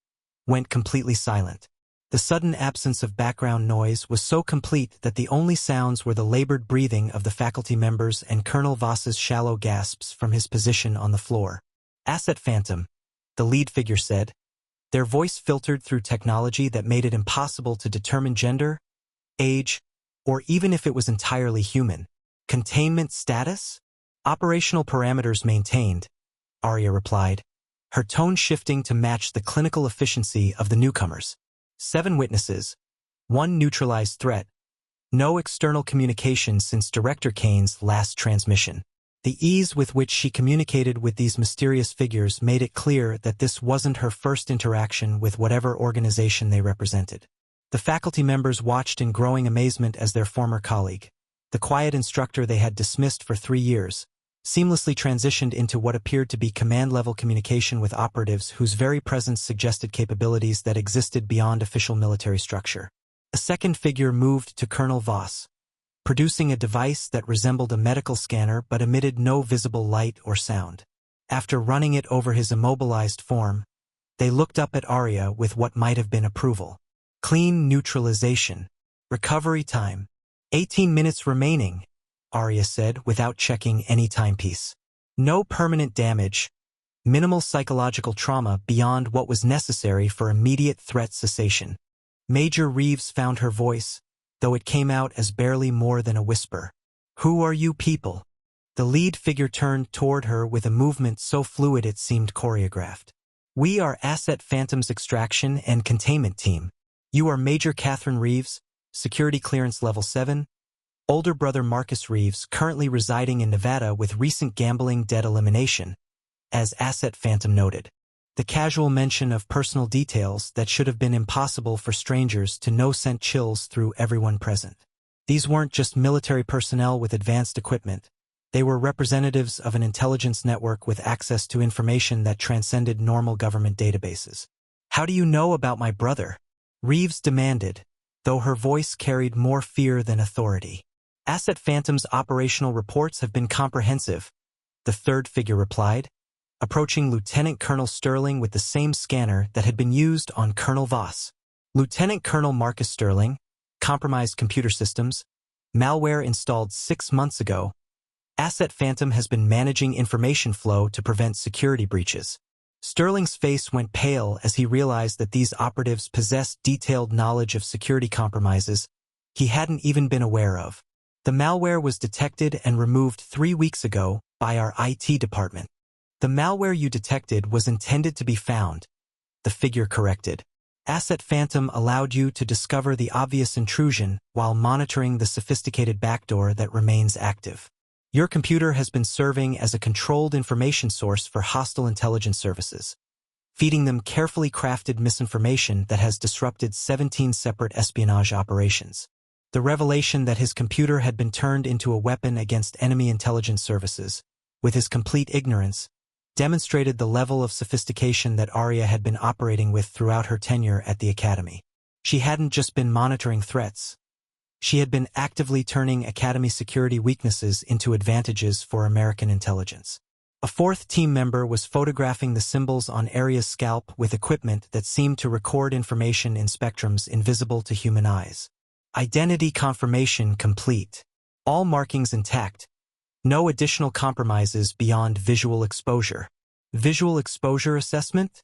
went completely silent. The sudden absence of background noise was so complete that the only sounds were the labored breathing of the faculty members and Colonel Voss's shallow gasps from his position on the floor. "Asset Phantom," the lead figure said, their voice filtered through technology that made it impossible to determine gender, age, or even if it was entirely human. "Containment status? Operational parameters maintained," Aria replied, her tone shifting to match the clinical efficiency of the newcomers. 7 witnesses, 1 neutralized threat, no external communication since Director Kane's last transmission. The ease with which she communicated with these mysterious figures made it clear that this wasn't her first interaction with whatever organization they represented. The faculty members watched in growing amazement as their former colleague, the quiet instructor they had dismissed for 3 years, seamlessly transitioned into what appeared to be command-level communication with operatives whose very presence suggested capabilities that existed beyond official military structure. A second figure moved to Colonel Voss, producing a device that resembled a medical scanner but emitted no visible light or sound. After running it over his immobilized form, they looked up at Aria with what might have been approval. "Clean neutralization. Recovery time. 18 minutes remaining," Aria said without checking any timepiece. "No permanent damage, minimal psychological trauma beyond what was necessary for immediate threat cessation." Major Reeves found her voice, though it came out as barely more than a whisper. "Who are you people?" The lead figure turned toward her with a movement so fluid it seemed choreographed. "We are Asset Phantom's extraction and containment team. You are Major Catherine Reeves, security clearance level 7, older brother Marcus Reeves, currently residing in Nevada with recent gambling debt elimination," as Asset Phantom noted. The casual mention of personal details that should have been impossible for strangers to know sent chills through everyone present. These weren't just military personnel with advanced equipment. They were representatives of an intelligence network with access to information that transcended normal government databases. "How do you know about my brother?" Reeves demanded, though her voice carried more fear than authority. "Asset Phantom's operational reports have been comprehensive," the third figure replied, approaching Lieutenant Colonel Sterling with the same scanner that had been used on Colonel Voss. "Lieutenant Colonel Marcus Sterling, compromised computer systems, malware installed 6 months ago. Asset Phantom has been managing information flow to prevent security breaches." Sterling's face went pale as he realized that these operatives possessed detailed knowledge of security compromises he hadn't even been aware of. "The malware was detected and removed 3 weeks ago by our IT department." "The malware you detected was intended to be found," the figure corrected. "Asset Phantom allowed you to discover the obvious intrusion while monitoring the sophisticated backdoor that remains active. Your computer has been serving as a controlled information source for hostile intelligence services, feeding them carefully crafted misinformation that has disrupted 17 separate espionage operations." The revelation that his computer had been turned into a weapon against enemy intelligence services, with his complete ignorance, demonstrated the level of sophistication that Aria had been operating with throughout her tenure at the Academy. She hadn't just been monitoring threats. She had been actively turning Academy security weaknesses into advantages for American intelligence. A fourth team member was photographing the symbols on Aria's scalp with equipment that seemed to record information in spectrums invisible to human eyes. Identity confirmation complete. All markings intact. No additional compromises beyond visual exposure. "Visual exposure assessment?"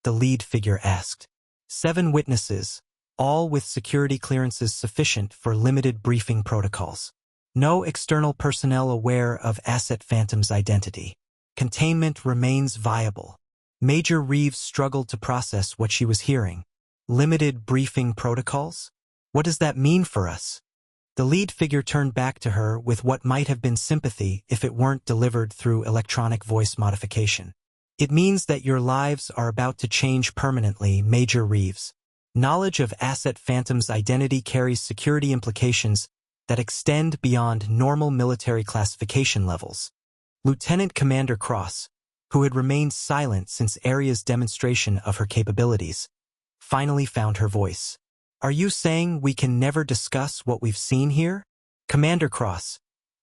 the lead figure asked. 7 witnesses, all with security clearances sufficient for limited briefing protocols. No external personnel aware of Asset Phantom's identity. Containment remains viable. Major Reeves struggled to process what she was hearing. Limited briefing protocols? What does that mean for us? The lead figure turned back to her with what might have been sympathy if it weren't delivered through electronic voice modification. "It means that your lives are about to change permanently, Major Reeves. Knowledge of Asset Phantom's identity carries security implications that extend beyond normal military classification levels." Lieutenant Commander Cross, who had remained silent since Aria's demonstration of her capabilities, finally found her voice. "Are you saying we can never discuss what we've seen here?" "Commander Cross,"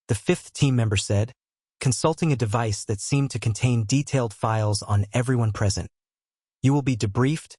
the fifth team member said, consulting a device that seemed to contain detailed files on everyone present. "You will be debriefed,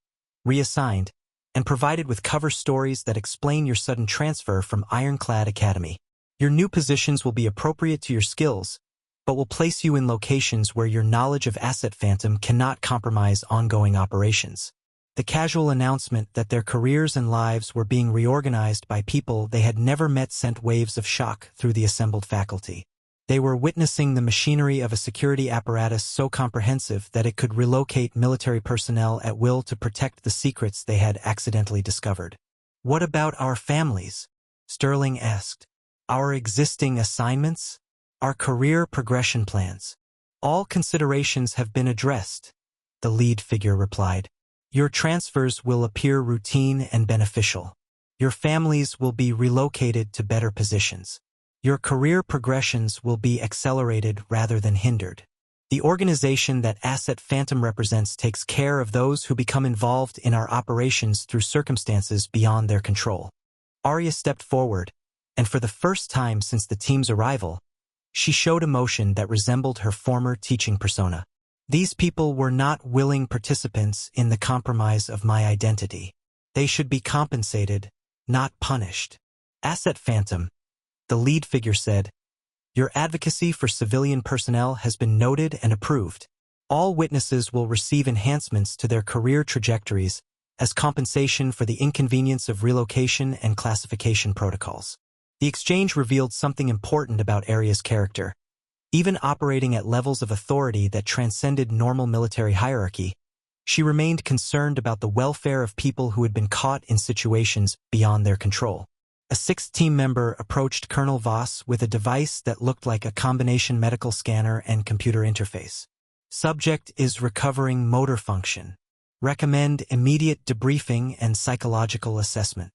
reassigned, and provided with cover stories that explain your sudden transfer from Ironclad Academy. Your new positions will be appropriate to your skills, but will place you in locations where your knowledge of Asset Phantom cannot compromise ongoing operations." The casual announcement that their careers and lives were being reorganized by people they had never met sent waves of shock through the assembled faculty. They were witnessing the machinery of a security apparatus so comprehensive that it could relocate military personnel at will to protect the secrets they had accidentally discovered. "What about our families?" Sterling asked. "Our existing assignments? Our career progression plans? All considerations have been addressed," the lead figure replied. "Your transfers will appear routine and beneficial. Your families will be relocated to better positions. Your career progressions will be accelerated rather than hindered. The organization that Asset Phantom represents takes care of those who become involved in our operations through circumstances beyond their control." Aria stepped forward, and for the first time since the team's arrival, she showed emotion that resembled her former teaching persona. "These people were not willing participants in the compromise of my identity. They should be compensated, not punished." "Asset Phantom," the lead figure said, "your advocacy for civilian personnel has been noted and approved. All witnesses will receive enhancements to their career trajectories as compensation for the inconvenience of relocation and classification protocols." The exchange revealed something important about Aria's character. Even operating at levels of authority that transcended normal military hierarchy, she remained concerned about the welfare of people who had been caught in situations beyond their control. A sixth team member approached Colonel Voss with a device that looked like a combination medical scanner and computer interface. "Subject is recovering motor function. Recommend immediate debriefing and psychological assessment."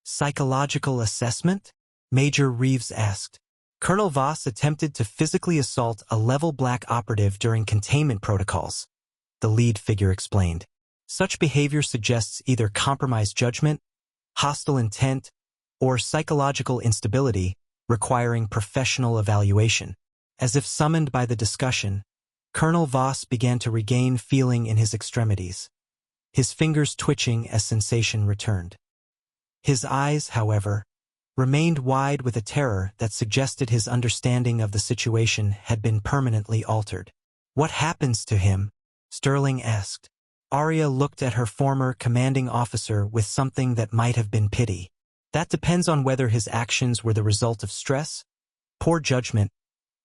"Psychological assessment?" Major Reeves asked. Colonel Voss attempted to physically assault a level black operative during containment protocols, the lead figure explained. Such behavior suggests either compromised judgment, hostile intent, or psychological instability requiring professional evaluation. As if summoned by the discussion, Colonel Voss began to regain feeling in his extremities, his fingers twitching as sensation returned. His eyes, however, remained wide with a terror that suggested his understanding of the situation had been permanently altered. "What happens to him?" Sterling asked. Aria looked at her former commanding officer with something that might have been pity. "That depends on whether his actions were the result of stress, poor judgment,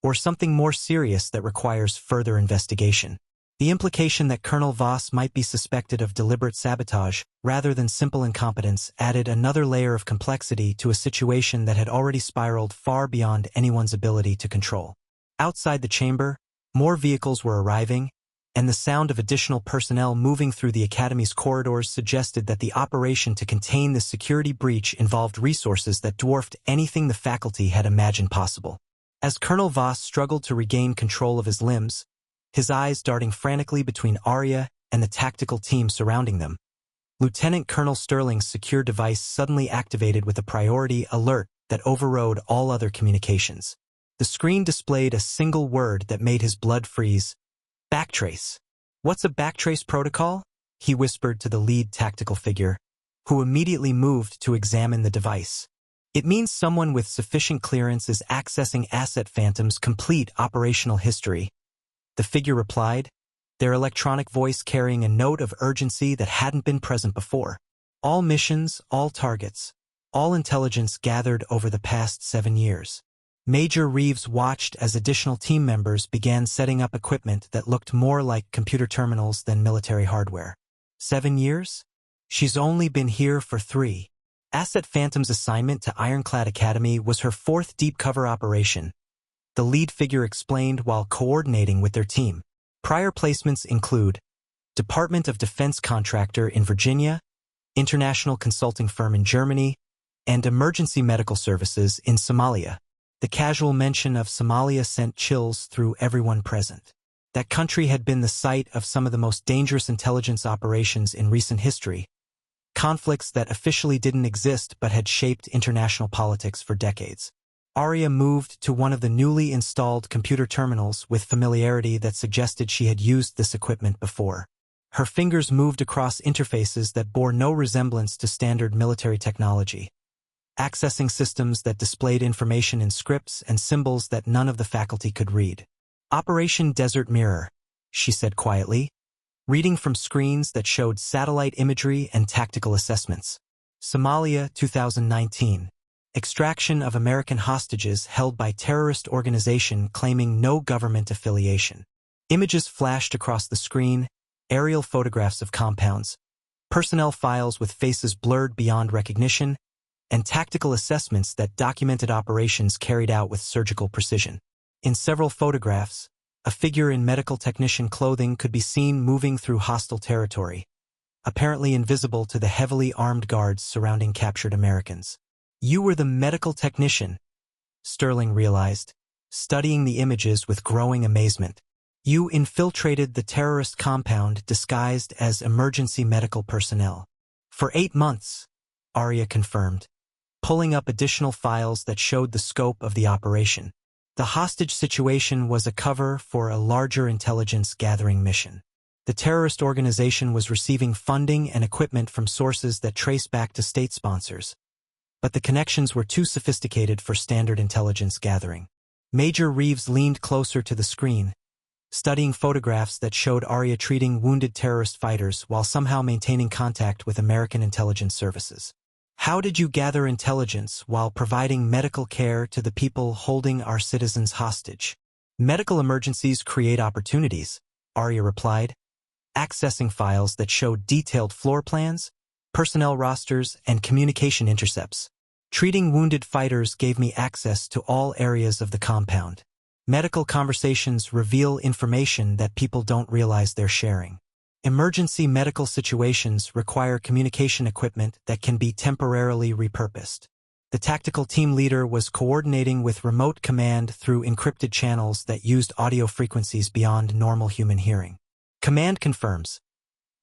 or something more serious that requires further investigation." The implication that Colonel Voss might be suspected of deliberate sabotage rather than simple incompetence added another layer of complexity to a situation that had already spiraled far beyond anyone's ability to control. Outside the chamber, more vehicles were arriving, and the sound of additional personnel moving through the Academy's corridors suggested that the operation to contain the security breach involved resources that dwarfed anything the faculty had imagined possible. As Colonel Voss struggled to regain control of his limbs, his eyes darting frantically between Aria and the tactical team surrounding them, Lieutenant Colonel Sterling's secure device suddenly activated with a priority alert that overrode all other communications. The screen displayed a single word that made his blood freeze: "Backtrace." "What's a backtrace protocol?" he whispered to the lead tactical figure, who immediately moved to examine the device. "It means someone with sufficient clearance is accessing Asset Phantom's complete operational history," the figure replied, their electronic voice carrying a note of urgency that hadn't been present before. "All missions, all targets, all intelligence gathered over the past 7 years." Major Reeves watched as additional team members began setting up equipment that looked more like computer terminals than military hardware. 7 years? She's only been here for 3. Asset Phantom's assignment to Ironclad Academy was her 4th deep cover operation, the lead figure explained while coordinating with their team. Prior placements include Department of Defense contractor in Virginia, international consulting firm in Germany, and emergency medical services in Somalia. The casual mention of Somalia sent chills through everyone present. That country had been the site of some of the most dangerous intelligence operations in recent history, conflicts that officially didn't exist but had shaped international politics for decades. Aria moved to one of the newly installed computer terminals with familiarity that suggested she had used this equipment before. Her fingers moved across interfaces that bore no resemblance to standard military technology, accessing systems that displayed information in scripts and symbols that none of the faculty could read. "Operation Desert Mirror," she said quietly, reading from screens that showed satellite imagery and tactical assessments. Somalia, 2019. Extraction of American hostages held by terrorist organization claiming no government affiliation. Images flashed across the screen, aerial photographs of compounds, personnel files with faces blurred beyond recognition, and tactical assessments that documented operations carried out with surgical precision. In several photographs, a figure in medical technician clothing could be seen moving through hostile territory, apparently invisible to the heavily armed guards surrounding captured Americans. "You were the medical technician," Sterling realized, studying the images with growing amazement. "You infiltrated the terrorist compound disguised as emergency medical personnel." "For 8 months," Aria confirmed, pulling up additional files that showed the scope of the operation. The hostage situation was a cover for a larger intelligence gathering mission. The terrorist organization was receiving funding and equipment from sources that trace back to state sponsors, but the connections were too sophisticated for standard intelligence gathering. Major Reeves leaned closer to the screen, studying photographs that showed Aria treating wounded terrorist fighters while somehow maintaining contact with American intelligence services. "How did you gather intelligence while providing medical care to the people holding our citizens hostage?" "Medical emergencies create opportunities," Aria replied, accessing files that showed detailed floor plans, personnel rosters, and communication intercepts. "Treating wounded fighters gave me access to all areas of the compound. Medical conversations reveal information that people don't realize they're sharing. Emergency medical situations require communication equipment that can be temporarily repurposed. The tactical team leader was coordinating with remote command through encrypted channels that used audio frequencies beyond normal human hearing." Command confirms.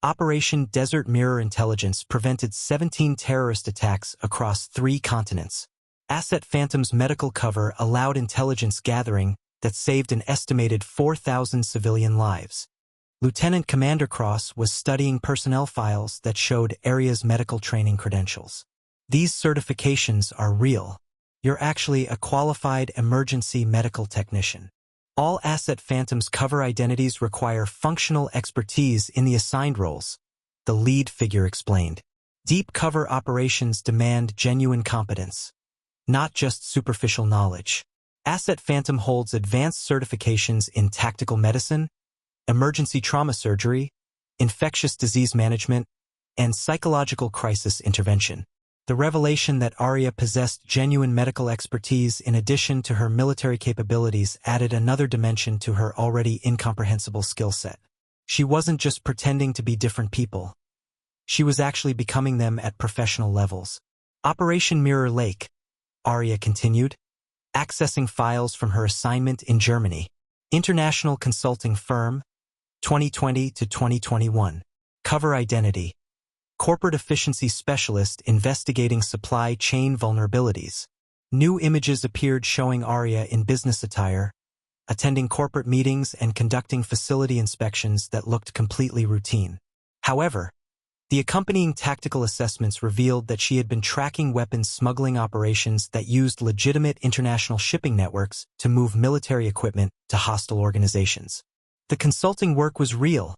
Operation Desert Mirror intelligence prevented 17 terrorist attacks across 3 continents. Asset Phantom's medical cover allowed intelligence gathering that saved an estimated 4,000 civilian lives. Lieutenant Commander Cross was studying personnel files that showed Aria's medical training credentials. "These certifications are real. You're actually a qualified emergency medical technician. All Asset Phantom's cover identities require functional expertise in the assigned roles," the lead figure explained. "Deep cover operations demand genuine competence, not just superficial knowledge. Asset Phantom holds advanced certifications in tactical medicine, emergency trauma surgery, infectious disease management, and psychological crisis intervention." The revelation that Aria possessed genuine medical expertise in addition to her military capabilities added another dimension to her already incomprehensible skill set. She wasn't just pretending to be different people. She was actually becoming them at professional levels. "Operation Mirror Lake," Aria continued, accessing files from her assignment in Germany. "International consulting firm, 2020 to 2021. Cover identity: corporate efficiency specialist investigating supply chain vulnerabilities." New images appeared showing Aria in business attire, attending corporate meetings and conducting facility inspections that looked completely routine. However, the accompanying tactical assessments revealed that she had been tracking weapons smuggling operations that used legitimate international shipping networks to move military equipment to hostile organizations. "The consulting work was real,"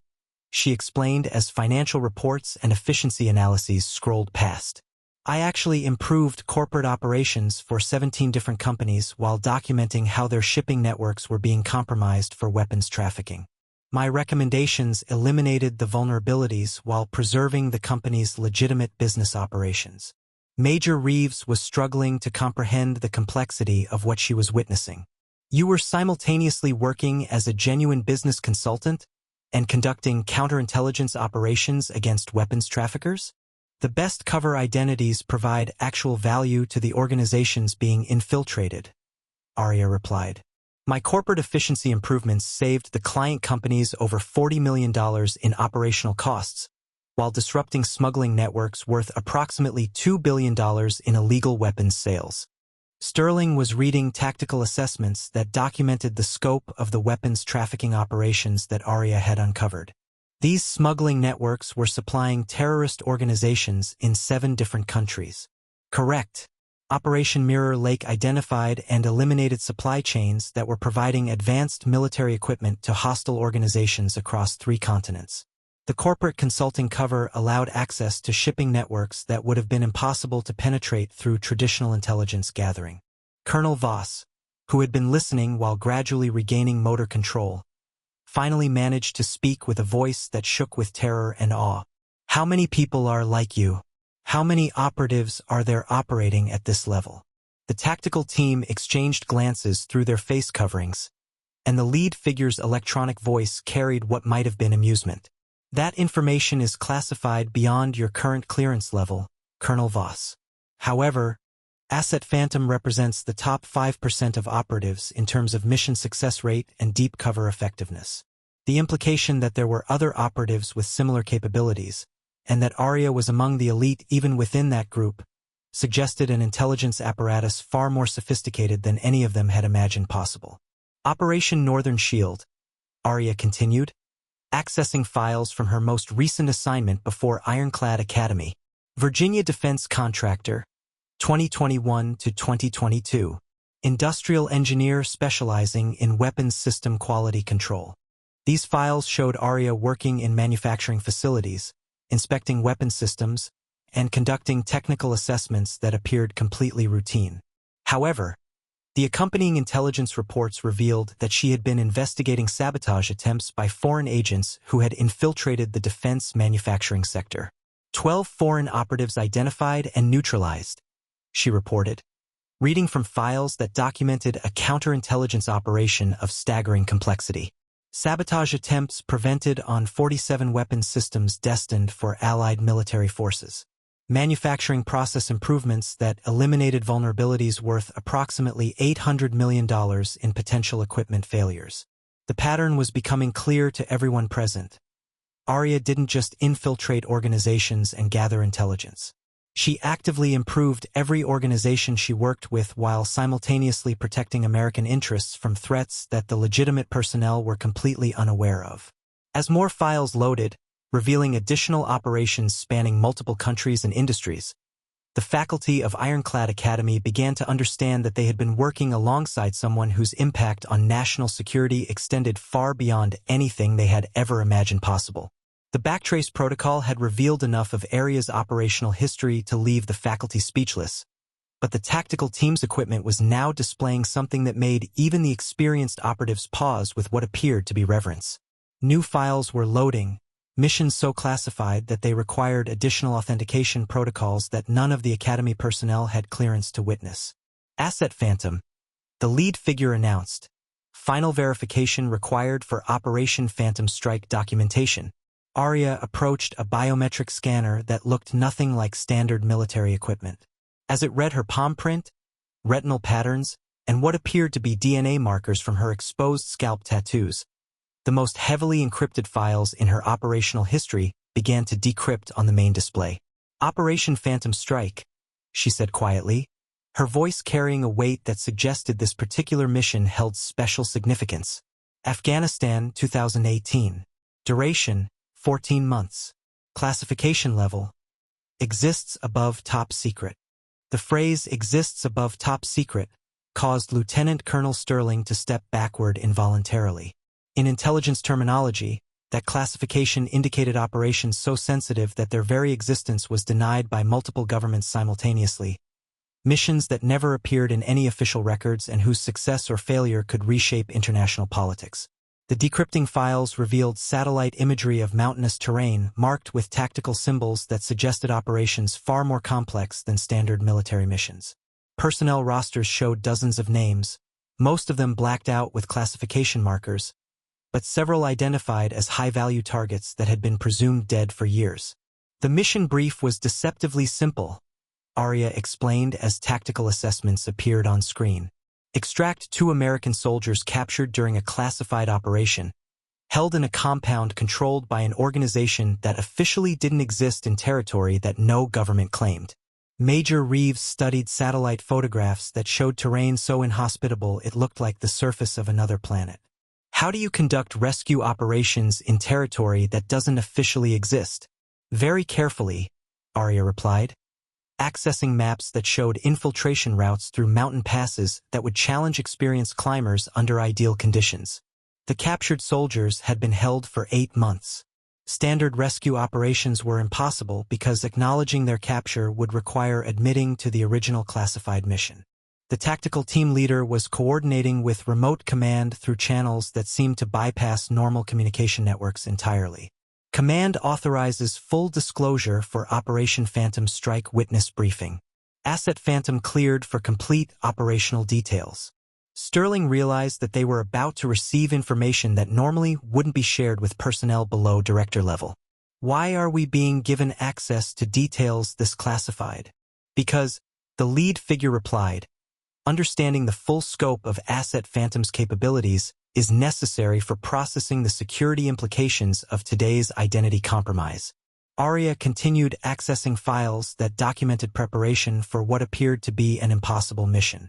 she explained as financial reports and efficiency analyses scrolled past. "I actually improved corporate operations for 17 different companies while documenting how their shipping networks were being compromised for weapons trafficking. My recommendations eliminated the vulnerabilities while preserving the company's legitimate business operations." Major Reeves was struggling to comprehend the complexity of what she was witnessing. "You were simultaneously working as a genuine business consultant and conducting counterintelligence operations against weapons traffickers? The best cover identities provide actual value to the organizations being infiltrated," Aria replied. My corporate efficiency improvements saved the client companies over $40 million in operational costs, while disrupting smuggling networks worth approximately $2 billion in illegal weapons sales. Sterling was reading tactical assessments that documented the scope of the weapons trafficking operations that Aria had uncovered. These smuggling networks were supplying terrorist organizations in 7 different countries. Correct. Operation Mirror Lake identified and eliminated supply chains that were providing advanced military equipment to hostile organizations across 3 continents. The corporate consulting cover allowed access to shipping networks that would have been impossible to penetrate through traditional intelligence gathering. Colonel Voss, who had been listening while gradually regaining motor control, finally managed to speak with a voice that shook with terror and awe. How many people are like you? How many operatives are there operating at this level? The tactical team exchanged glances through their face coverings, and the lead figure's electronic voice carried what might have been amusement. That information is classified beyond your current clearance level, Colonel Voss. However, Asset Phantom represents the top 5% of operatives in terms of mission success rate and deep cover effectiveness. The implication that there were other operatives with similar capabilities, and that Aria was among the elite even within that group, suggested an intelligence apparatus far more sophisticated than any of them had imagined possible. Operation Northern Shield, Aria continued, accessing files from her most recent assignment before Ironclad Academy. Virginia Defense Contractor, 2021 to 2022. Industrial engineer specializing in weapons system quality control. These files showed Aria working in manufacturing facilities, inspecting weapon systems, and conducting technical assessments that appeared completely routine. However, the accompanying intelligence reports revealed that she had been investigating sabotage attempts by foreign agents who had infiltrated the defense manufacturing sector. 12 foreign operatives identified and neutralized, she reported, reading from files that documented a counterintelligence operation of staggering complexity. Sabotage attempts prevented on 47 weapons systems destined for Allied military forces. Manufacturing process improvements that eliminated vulnerabilities worth approximately $800 million in potential equipment failures. The pattern was becoming clear to everyone present. Aria didn't just infiltrate organizations and gather intelligence. She actively improved every organization she worked with while simultaneously protecting American interests from threats that the legitimate personnel were completely unaware of. As more files loaded, revealing additional operations spanning multiple countries and industries, the faculty of Ironclad Academy began to understand that they had been working alongside someone whose impact on national security extended far beyond anything they had ever imagined possible. The backtrace protocol had revealed enough of Aria's operational history to leave the faculty speechless, but the tactical team's equipment was now displaying something that made even the experienced operatives pause with what appeared to be reverence. New files were loading, missions so classified that they required additional authentication protocols that none of the Academy personnel had clearance to witness. Asset Phantom, the lead figure announced. Final verification required for Operation Phantom Strike documentation. Aria approached a biometric scanner that looked nothing like standard military equipment. As it read her palm print, retinal patterns, and what appeared to be DNA markers from her exposed scalp tattoos, the most heavily encrypted files in her operational history began to decrypt on the main display. Operation Phantom Strike, she said quietly, her voice carrying a weight that suggested this particular mission held special significance. Afghanistan, 2018. Duration, 14 months. Classification level, exists above top secret. The phrase exists above top secret caused Lieutenant Colonel Sterling to step backward involuntarily. In intelligence terminology, that classification indicated operations so sensitive that their very existence was denied by multiple governments simultaneously. Missions that never appeared in any official records and whose success or failure could reshape international politics. The decrypting files revealed satellite imagery of mountainous terrain marked with tactical symbols that suggested operations far more complex than standard military missions. Personnel rosters showed dozens of names, most of them blacked out with classification markers, but several identified as high-value targets that had been presumed dead for years. The mission brief was deceptively simple, Aria explained as tactical assessments appeared on screen. Extract 2 American soldiers captured during a classified operation, held in a compound controlled by an organization that officially didn't exist in territory that no government claimed. Major Reeves studied satellite photographs that showed terrain so inhospitable it looked like the surface of another planet. How do you conduct rescue operations in territory that doesn't officially exist? Very carefully, Aria replied, accessing maps that showed infiltration routes through mountain passes that would challenge experienced climbers under ideal conditions. The captured soldiers had been held for 8 months. Standard rescue operations were impossible because acknowledging their capture would require admitting to the original classified mission. The tactical team leader was coordinating with remote command through channels that seemed to bypass normal communication networks entirely. Command authorizes full disclosure for Operation Phantom Strike witness briefing. Asset Phantom cleared for complete operational details. Sterling realized that they were about to receive information that normally wouldn't be shared with personnel below director level. Why are we being given access to details this classified? Because, the lead figure replied, understanding the full scope of Asset Phantom's capabilities is necessary for processing the security implications of today's identity compromise. Aria continued accessing files that documented preparation for what appeared to be an impossible mission.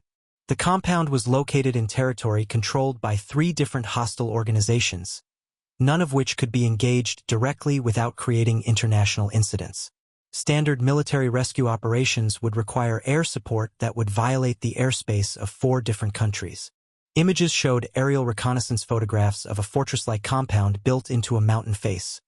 The compound was located in territory controlled by 3 different hostile organizations, none of which could be engaged directly without creating international incidents. Standard military rescue operations would require air support that would violate the airspace of 4 different countries. Images showed aerial reconnaissance photographs of a fortress-like compound built into a mountain face,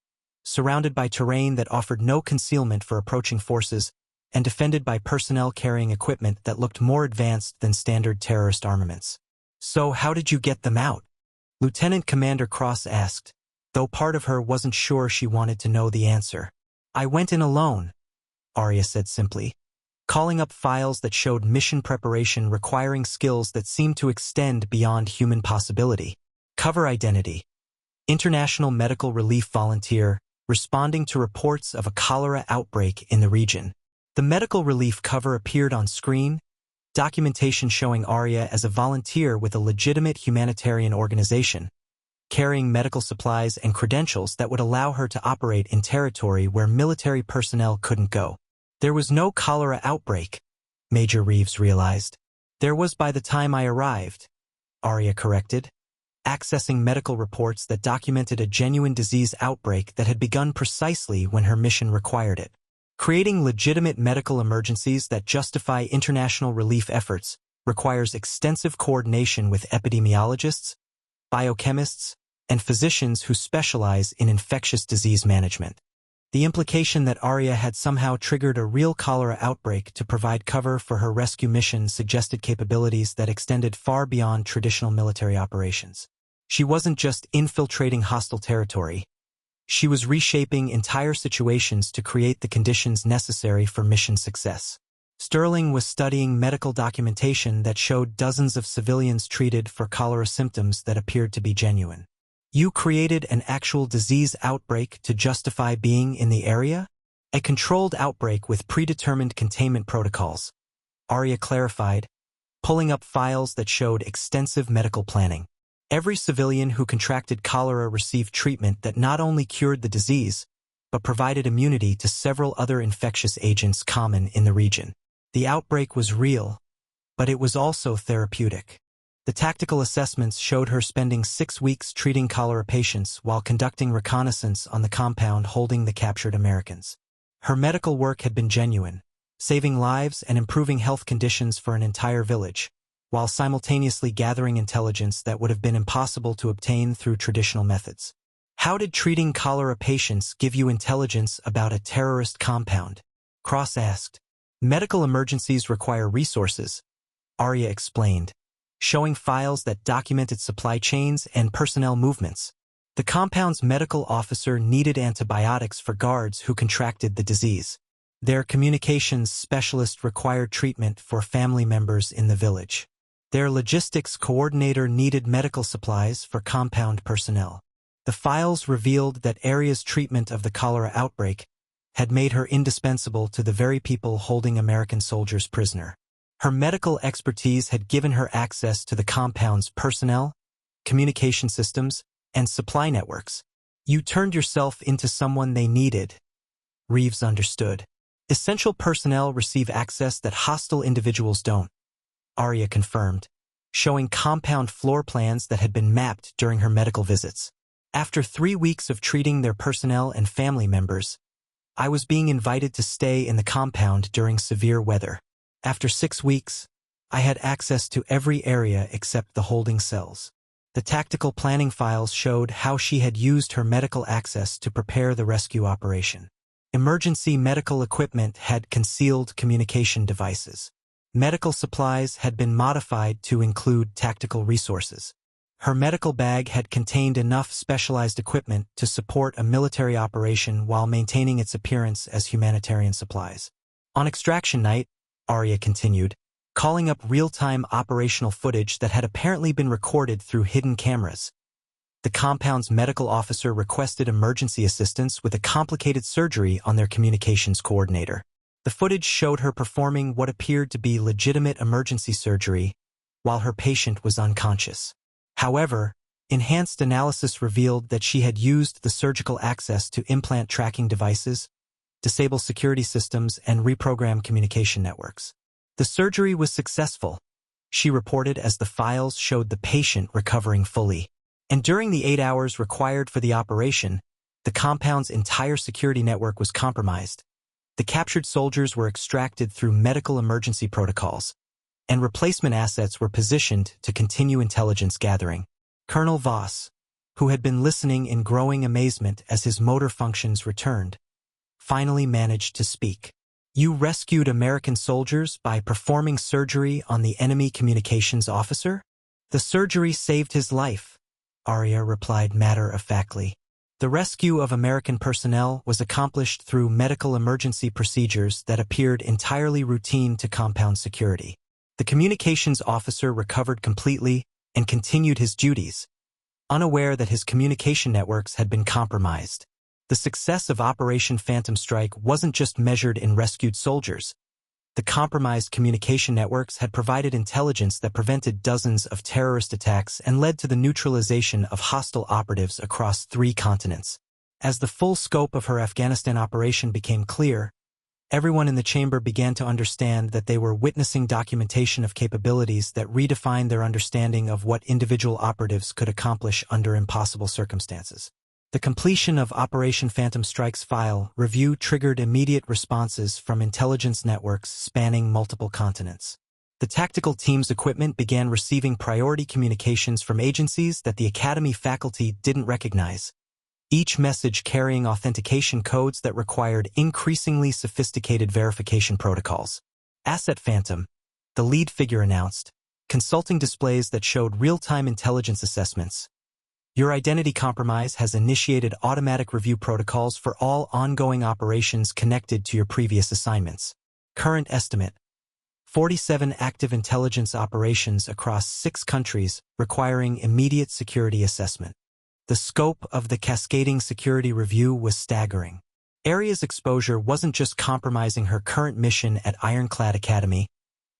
surrounded by terrain that offered no concealment for approaching forces, and defended by personnel carrying equipment that looked more advanced than standard terrorist armaments. So how did you get them out? Lieutenant Commander Cross asked, though part of her wasn't sure she wanted to know the answer. I went in alone, Aria said simply, calling up files that showed mission preparation requiring skills that seemed to extend beyond human possibility. Cover identity. International Medical Relief Volunteer, responding to reports of a cholera outbreak in the region. The medical relief cover appeared on screen, documentation showing Aria as a volunteer with a legitimate humanitarian organization, carrying medical supplies and credentials that would allow her to operate in territory where military personnel couldn't go. There was no cholera outbreak, Major Reeves realized. There was by the time I arrived, Aria corrected, accessing medical reports that documented a genuine disease outbreak that had begun precisely when her mission required it. Creating legitimate medical emergencies that justify international relief efforts requires extensive coordination with epidemiologists, biochemists, and physicians who specialize in infectious disease management. The implication that Aria had somehow triggered a real cholera outbreak to provide cover for her rescue mission suggested capabilities that extended far beyond traditional military operations. She wasn't just infiltrating hostile territory. She was reshaping entire situations to create the conditions necessary for mission success. Sterling was studying medical documentation that showed dozens of civilians treated for cholera symptoms that appeared to be genuine. You created an actual disease outbreak to justify being in the area? A controlled outbreak with predetermined containment protocols, Aria clarified, pulling up files that showed extensive medical planning. Every civilian who contracted cholera received treatment that not only cured the disease, but provided immunity to several other infectious agents common in the region. The outbreak was real, but it was also therapeutic. The tactical assessments showed her spending 6 weeks treating cholera patients while conducting reconnaissance on the compound holding the captured Americans. Her medical work had been genuine, saving lives and improving health conditions for an entire village, while simultaneously gathering intelligence that would have been impossible to obtain through traditional methods. How did treating cholera patients give you intelligence about a terrorist compound? Cross asked. Medical emergencies require resources, Aria explained, showing files that documented supply chains and personnel movements. The compound's medical officer needed antibiotics for guards who contracted the disease. Their communications specialist required treatment for family members in the village. Their logistics coordinator needed medical supplies for compound personnel. The files revealed that Aria's treatment of the cholera outbreak had made her indispensable to the very people holding American soldiers prisoner. Her medical expertise had given her access to the compound's personnel, communication systems, and supply networks. You turned yourself into someone they needed. Reeves understood. Essential personnel receive access that hostile individuals don't, Aria confirmed, showing compound floor plans that had been mapped during her medical visits. After 3 weeks of treating their personnel and family members, I was being invited to stay in the compound during severe weather. After 6 weeks, I had access to every area except the holding cells. The tactical planning files showed how she had used her medical access to prepare the rescue operation. Emergency medical equipment had concealed communication devices. Medical supplies had been modified to include tactical resources. Her medical bag had contained enough specialized equipment to support a military operation while maintaining its appearance as humanitarian supplies. On extraction night, Aria continued, calling up real-time operational footage that had apparently been recorded through hidden cameras. The compound's medical officer requested emergency assistance with a complicated surgery on their communications coordinator. The footage showed her performing what appeared to be legitimate emergency surgery while her patient was unconscious. However, enhanced analysis revealed that she had used the surgical access to implant tracking devices, disable security systems, and reprogram communication networks. The surgery was successful, she reported as the files showed the patient recovering fully. And during the 8 hours required for the operation, the compound's entire security network was compromised. The captured soldiers were extracted through medical emergency protocols, and replacement assets were positioned to continue intelligence gathering. Colonel Voss, who had been listening in growing amazement as his motor functions returned, finally managed to speak. You rescued American soldiers by performing surgery on the enemy communications officer? The surgery saved his life, Aria replied matter-of-factly. The rescue of American personnel was accomplished through medical emergency procedures that appeared entirely routine to compound security. The communications officer recovered completely and continued his duties, unaware that his communication networks had been compromised. The success of Operation Phantom Strike wasn't just measured in rescued soldiers. The compromised communication networks had provided intelligence that prevented dozens of terrorist attacks and led to the neutralization of hostile operatives across 3 continents. As the full scope of her Afghanistan operation became clear, everyone in the chamber began to understand that they were witnessing documentation of capabilities that redefined their understanding of what individual operatives could accomplish under impossible circumstances. The completion of Operation Phantom Strike's file review triggered immediate responses from intelligence networks spanning multiple continents. The tactical team's equipment began receiving priority communications from agencies that the Academy faculty didn't recognize, each message carrying authentication codes that required increasingly sophisticated verification protocols. Asset Phantom, the lead figure announced, consulting displays that showed real-time intelligence assessments. Your identity compromise has initiated automatic review protocols for all ongoing operations connected to your previous assignments. Current estimate: 47 active intelligence operations across 6 countries requiring immediate security assessment. The scope of the cascading security review was staggering. Aria's exposure wasn't just compromising her current mission at Ironclad Academy,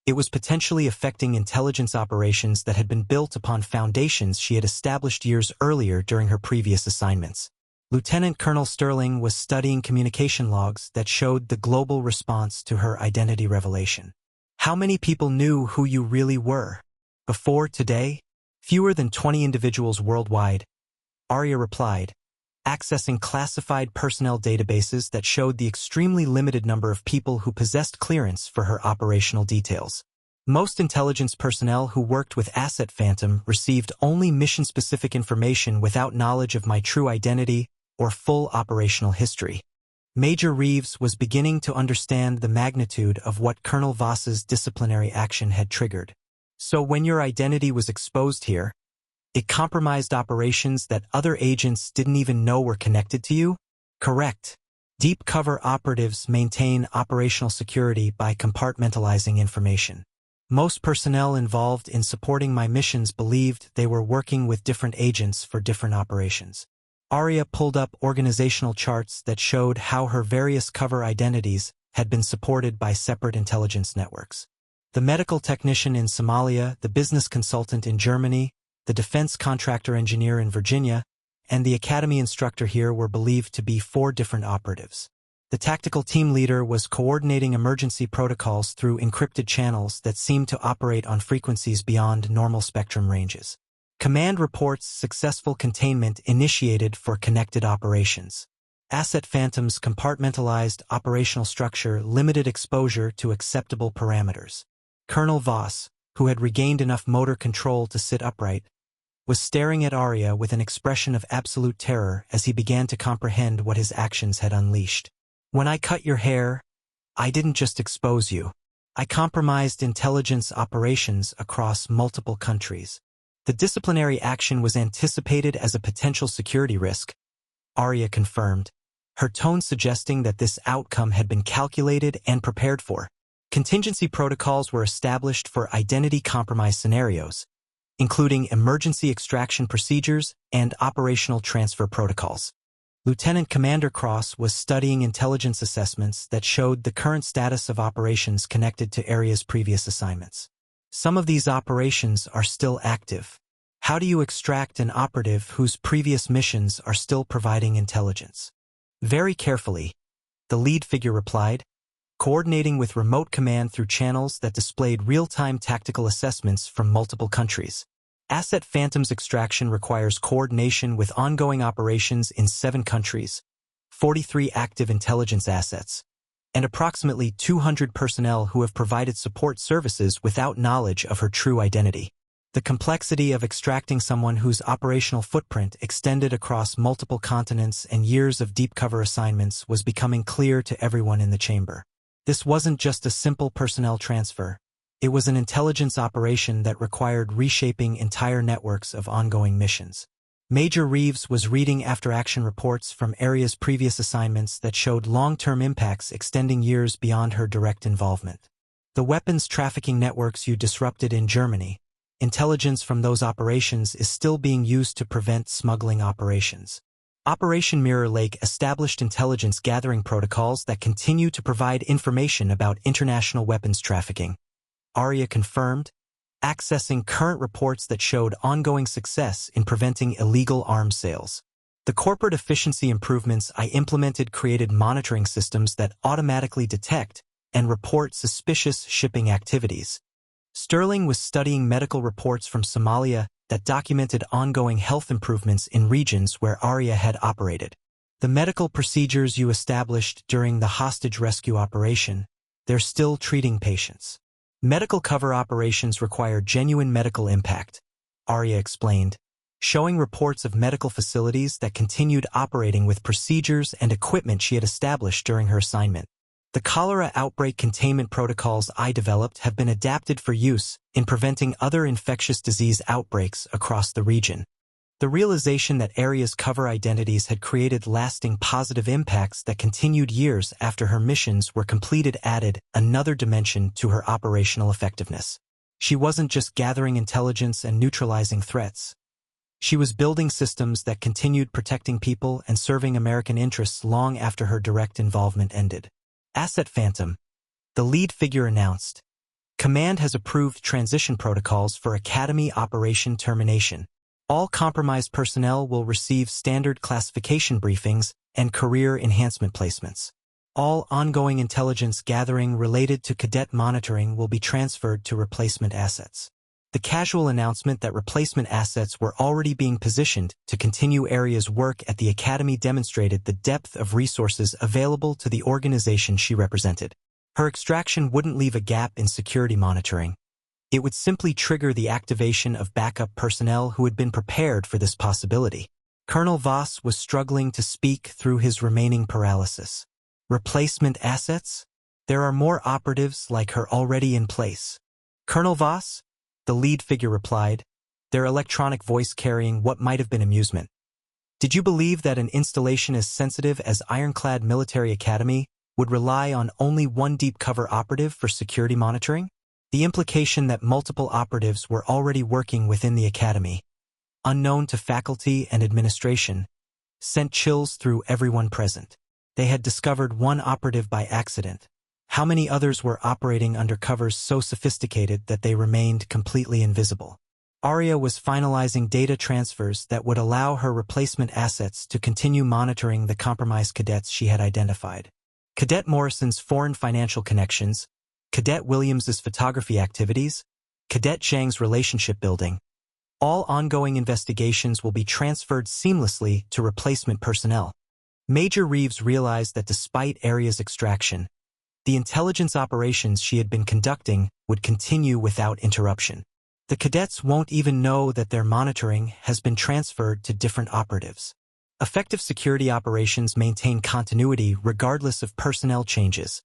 it was potentially affecting intelligence operations that had been built upon foundations she had established years earlier during her previous assignments. Lieutenant Colonel Sterling was studying communication logs that showed the global response to her identity revelation. How many people knew who you really were? Before today? Fewer than 20 individuals worldwide, Aria replied, accessing classified personnel databases that showed the extremely limited number of people who possessed clearance for her operational details. Most intelligence personnel who worked with Asset Phantom received only mission-specific information without knowledge of my true identity or full operational history. Major Reeves was beginning to understand the magnitude of what Colonel Voss's disciplinary action had triggered. So when your identity was exposed here, it compromised operations that other agents didn't even know were connected to you? Correct. Deep cover operatives maintain operational security by compartmentalizing information. Most personnel involved in supporting my missions believed they were working with different agents for different operations. Aria pulled up organizational charts that showed how her various cover identities had been supported by separate intelligence networks. The medical technician in Somalia, the business consultant in Germany, the defense contractor engineer in Virginia, and the academy instructor here were believed to be 4 different operatives. The tactical team leader was coordinating emergency protocols through encrypted channels that seemed to operate on frequencies beyond normal spectrum ranges. Command reports successful containment initiated for connected operations. Asset Phantom's compartmentalized operational structure limited exposure to acceptable parameters. Colonel Voss, who had regained enough motor control to sit upright, was staring at Aria with an expression of absolute terror as he began to comprehend what his actions had unleashed. When I cut your hair, I didn't just expose you. I compromised intelligence operations across multiple countries. The disciplinary action was anticipated as a potential security risk, Aria confirmed, her tone suggesting that this outcome had been calculated and prepared for. Contingency protocols were established for identity compromise scenarios, including emergency extraction procedures and operational transfer protocols. Lieutenant Commander Cross was studying intelligence assessments that showed the current status of operations connected to Aria's previous assignments. Some of these operations are still active. How do you extract an operative whose previous missions are still providing intelligence? Very carefully, the lead figure replied, coordinating with remote command through channels that displayed real-time tactical assessments from multiple countries. Asset Phantom's extraction requires coordination with ongoing operations in 7 countries, 43 active intelligence assets, and approximately 200 personnel who have provided support services without knowledge of her true identity. The complexity of extracting someone whose operational footprint extended across multiple continents and years of deep cover assignments was becoming clear to everyone in the chamber. This wasn't just a simple personnel transfer. It was an intelligence operation that required reshaping entire networks of ongoing missions. Major Reeves was reading after-action reports from Aria's previous assignments that showed long-term impacts extending years beyond her direct involvement. The weapons trafficking networks you disrupted in Germany, intelligence from those operations is still being used to prevent smuggling operations. Operation Mirror Lake established intelligence gathering protocols that continue to provide information about international weapons trafficking. Aria confirmed, accessing current reports that showed ongoing success in preventing illegal arms sales. The corporate efficiency improvements I implemented created monitoring systems that automatically detect and report suspicious shipping activities. Sterling was studying medical reports from Somalia that documented ongoing health improvements in regions where Aria had operated. The medical procedures you established during the hostage rescue operation, they're still treating patients. Medical cover operations require genuine medical impact, Aria explained, showing reports of medical facilities that continued operating with procedures and equipment she had established during her assignment. The cholera outbreak containment protocols I developed have been adapted for use in preventing other infectious disease outbreaks across the region. The realization that Aria's cover identities had created lasting positive impacts that continued years after her missions were completed added another dimension to her operational effectiveness. She wasn't just gathering intelligence and neutralizing threats. She was building systems that continued protecting people and serving American interests long after her direct involvement ended. Asset Phantom, the lead figure announced, Command has approved transition protocols for Academy Operation Termination. All compromised personnel will receive standard classification briefings and career enhancement placements. All ongoing intelligence gathering related to cadet monitoring will be transferred to replacement assets. The casual announcement that replacement assets were already being positioned to continue Aria's work at the Academy demonstrated the depth of resources available to the organization she represented. Her extraction wouldn't leave a gap in security monitoring. It would simply trigger the activation of backup personnel who had been prepared for this possibility. Colonel Voss was struggling to speak through his remaining paralysis. Replacement assets? There are more operatives like her already in place. Colonel Voss? The lead figure replied, their electronic voice carrying what might have been amusement. Did you believe that an installation as sensitive as Ironclad Military Academy would rely on only one deep cover operative for security monitoring? The implication that multiple operatives were already working within the Academy, unknown to faculty and administration, sent chills through everyone present. They had discovered one operative by accident. How many others were operating under covers so sophisticated that they remained completely invisible? Aria was finalizing data transfers that would allow her replacement assets to continue monitoring the compromised cadets she had identified. Cadet Morrison's foreign financial connections, Cadet Williams's photography activities, Cadet Chang's relationship building. All ongoing investigations will be transferred seamlessly to replacement personnel. Major Reeves realized that despite Aria's extraction, the intelligence operations she had been conducting would continue without interruption. The cadets won't even know that their monitoring has been transferred to different operatives. Effective security operations maintain continuity regardless of personnel changes,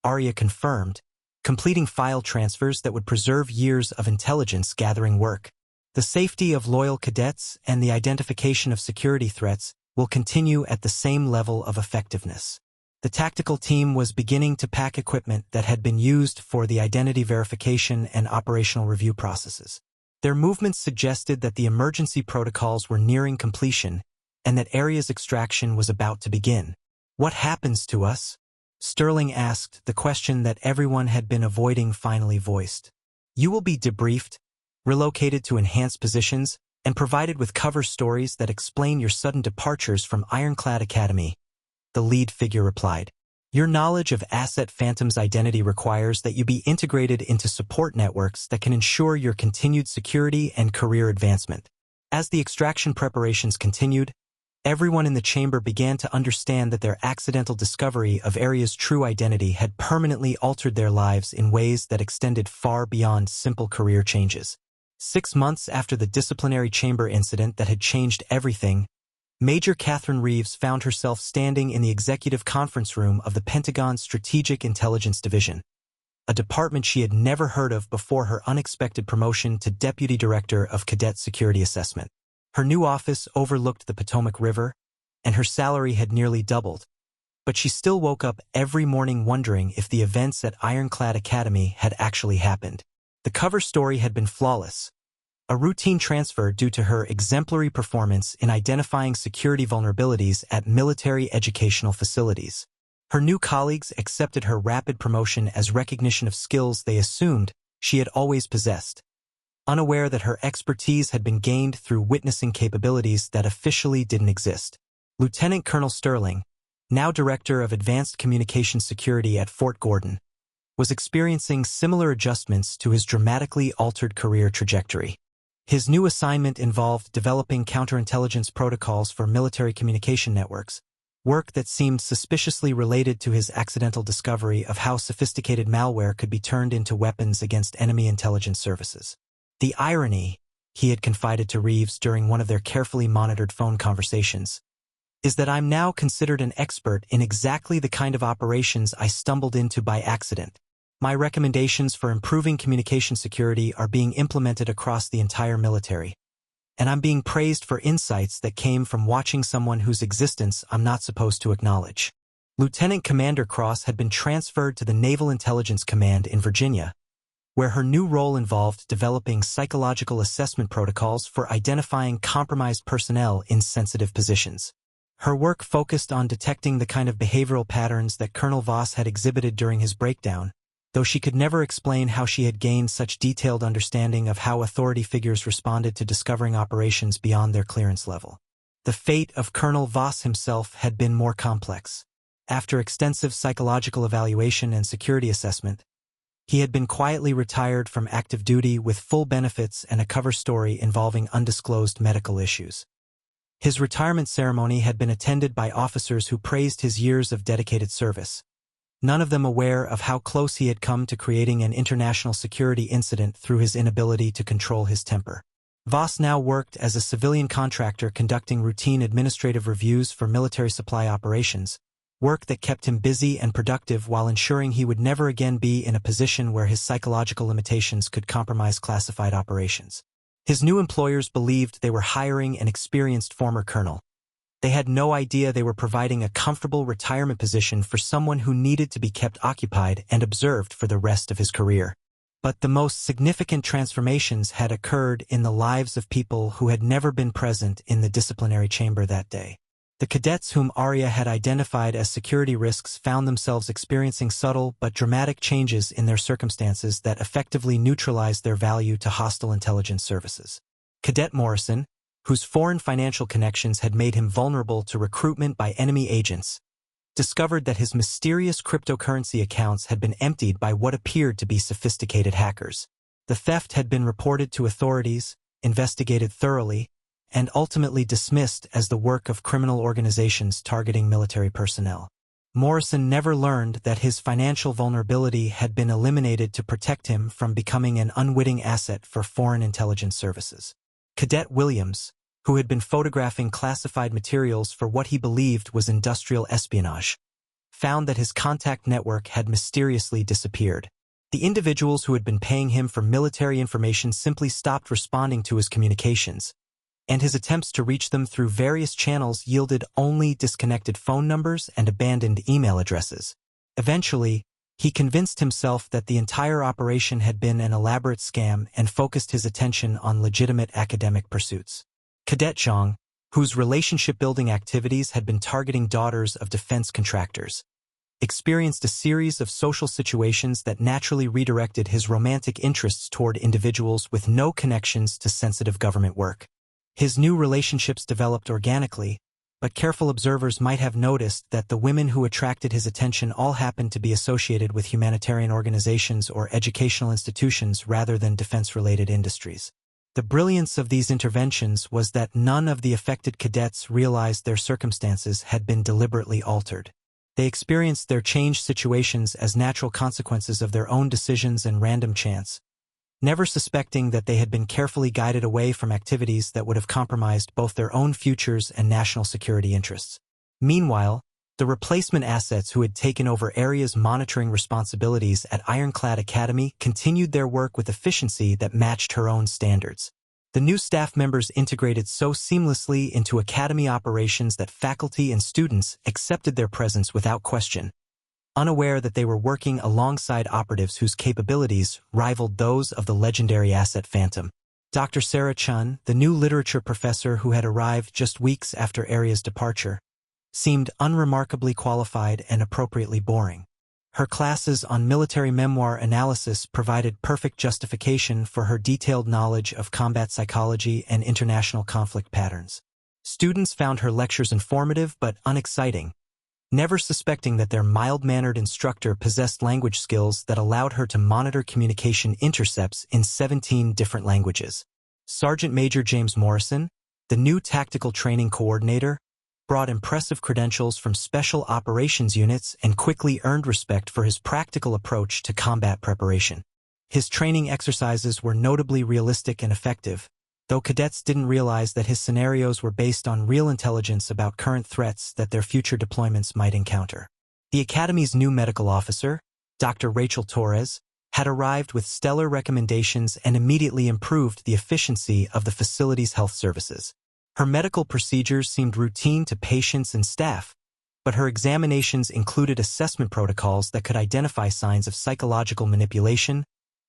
Aria confirmed, completing file transfers that would preserve years of intelligence gathering work. The safety of loyal cadets and the identification of security threats will continue at the same level of effectiveness. The tactical team was beginning to pack equipment that had been used for the identity verification and operational review processes. Their movements suggested that the emergency protocols were nearing completion and that Aria's extraction was about to begin. "What happens to us?" Sterling asked, the question that everyone had been avoiding finally voiced. "You will be debriefed, relocated to enhanced positions, and provided with cover stories that explain your sudden departures from Ironclad Academy," the lead figure replied. "Your knowledge of Asset Phantom's identity requires that you be integrated into support networks that can ensure your continued security and career advancement." As the extraction preparations continued, everyone in the chamber began to understand that their accidental discovery of Aria's true identity had permanently altered their lives in ways that extended far beyond simple career changes. 6 months after the disciplinary chamber incident that had changed everything, Major Catherine Reeves found herself standing in the executive conference room of the Pentagon's Strategic Intelligence Division, a department she had never heard of before her unexpected promotion to Deputy Director of Cadet Security Assessment. Her new office overlooked the Potomac River, and her salary had nearly doubled, but she still woke up every morning wondering if the events at Ironclad Academy had actually happened. The cover story had been flawless, a routine transfer due to her exemplary performance in identifying security vulnerabilities at military educational facilities. Her new colleagues accepted her rapid promotion as recognition of skills they assumed she had always possessed, unaware that her expertise had been gained through witnessing capabilities that officially didn't exist. Lieutenant Colonel Sterling, now Director of Advanced Communications Security at Fort Gordon, was experiencing similar adjustments to his dramatically altered career trajectory. His new assignment involved developing counterintelligence protocols for military communication networks, work that seemed suspiciously related to his accidental discovery of how sophisticated malware could be turned into weapons against enemy intelligence services. "The irony," he had confided to Reeves during one of their carefully monitored phone conversations, "is that I'm now considered an expert in exactly the kind of operations I stumbled into by accident. My recommendations for improving communication security are being implemented across the entire military, and I'm being praised for insights that came from watching someone whose existence I'm not supposed to acknowledge." Lieutenant Commander Cross had been transferred to the Naval Intelligence Command in Virginia, where her new role involved developing psychological assessment protocols for identifying compromised personnel in sensitive positions. Her work focused on detecting the kind of behavioral patterns that Colonel Voss had exhibited during his breakdown, though she could never explain how she had gained such detailed understanding of how authority figures responded to discovering operations beyond their clearance level. The fate of Colonel Voss himself had been more complex. After extensive psychological evaluation and security assessment, he had been quietly retired from active duty with full benefits and a cover story involving undisclosed medical issues. His retirement ceremony had been attended by officers who praised his years of dedicated service, none of them aware of how close he had come to creating an international security incident through his inability to control his temper. Voss now worked as a civilian contractor conducting routine administrative reviews for military supply operations, work that kept him busy and productive while ensuring he would never again be in a position where his psychological limitations could compromise classified operations. His new employers believed they were hiring an experienced former colonel. They had no idea they were providing a comfortable retirement position for someone who needed to be kept occupied and observed for the rest of his career. But the most significant transformations had occurred in the lives of people who had never been present in the disciplinary chamber that day. The cadets whom Aria had identified as security risks found themselves experiencing subtle but dramatic changes in their circumstances that effectively neutralized their value to hostile intelligence services. Cadet Morrison, whose foreign financial connections had made him vulnerable to recruitment by enemy agents, discovered that his mysterious cryptocurrency accounts had been emptied by what appeared to be sophisticated hackers. The theft had been reported to authorities, investigated thoroughly, and ultimately dismissed as the work of criminal organizations targeting military personnel. Morrison never learned that his financial vulnerability had been eliminated to protect him from becoming an unwitting asset for foreign intelligence services. Cadet Williams, who had been photographing classified materials for what he believed was industrial espionage, found that his contact network had mysteriously disappeared. The individuals who had been paying him for military information simply stopped responding to his communications, and his attempts to reach them through various channels yielded only disconnected phone numbers and abandoned email addresses. Eventually, he convinced himself that the entire operation had been an elaborate scam and focused his attention on legitimate academic pursuits. Cadet Zhang, whose relationship-building activities had been targeting daughters of defense contractors, experienced a series of social situations that naturally redirected his romantic interests toward individuals with no connections to sensitive government work. His new relationships developed organically, but careful observers might have noticed that the women who attracted his attention all happened to be associated with humanitarian organizations or educational institutions rather than defense-related industries. The brilliance of these interventions was that none of the affected cadets realized their circumstances had been deliberately altered. They experienced their changed situations as natural consequences of their own decisions and random chance, never suspecting that they had been carefully guided away from activities that would have compromised both their own futures and national security interests. Meanwhile, the replacement assets who had taken over Aria's monitoring responsibilities at Ironclad Academy continued their work with efficiency that matched her own standards. The new staff members integrated so seamlessly into academy operations that faculty and students accepted their presence without question, unaware that they were working alongside operatives whose capabilities rivaled those of the legendary asset Phantom. Dr. Sarah Chun, the new literature professor who had arrived just weeks after Aria's departure, seemed unremarkably qualified and appropriately boring. Her classes on military memoir analysis provided perfect justification for her detailed knowledge of combat psychology and international conflict patterns. Students found her lectures informative but unexciting, never suspecting that their mild-mannered instructor possessed language skills that allowed her to monitor communication intercepts in 17 different languages. Sergeant Major James Morrison, the new tactical training coordinator, brought impressive credentials from special operations units and quickly earned respect for his practical approach to combat preparation. His training exercises were notably realistic and effective, though cadets didn't realize that his scenarios were based on real intelligence about current threats that their future deployments might encounter. The Academy's new medical officer, Dr. Rachel Torres, had arrived with stellar recommendations and immediately improved the efficiency of the facility's health services. Her medical procedures seemed routine to patients and staff, but her examinations included assessment protocols that could identify signs of psychological manipulation,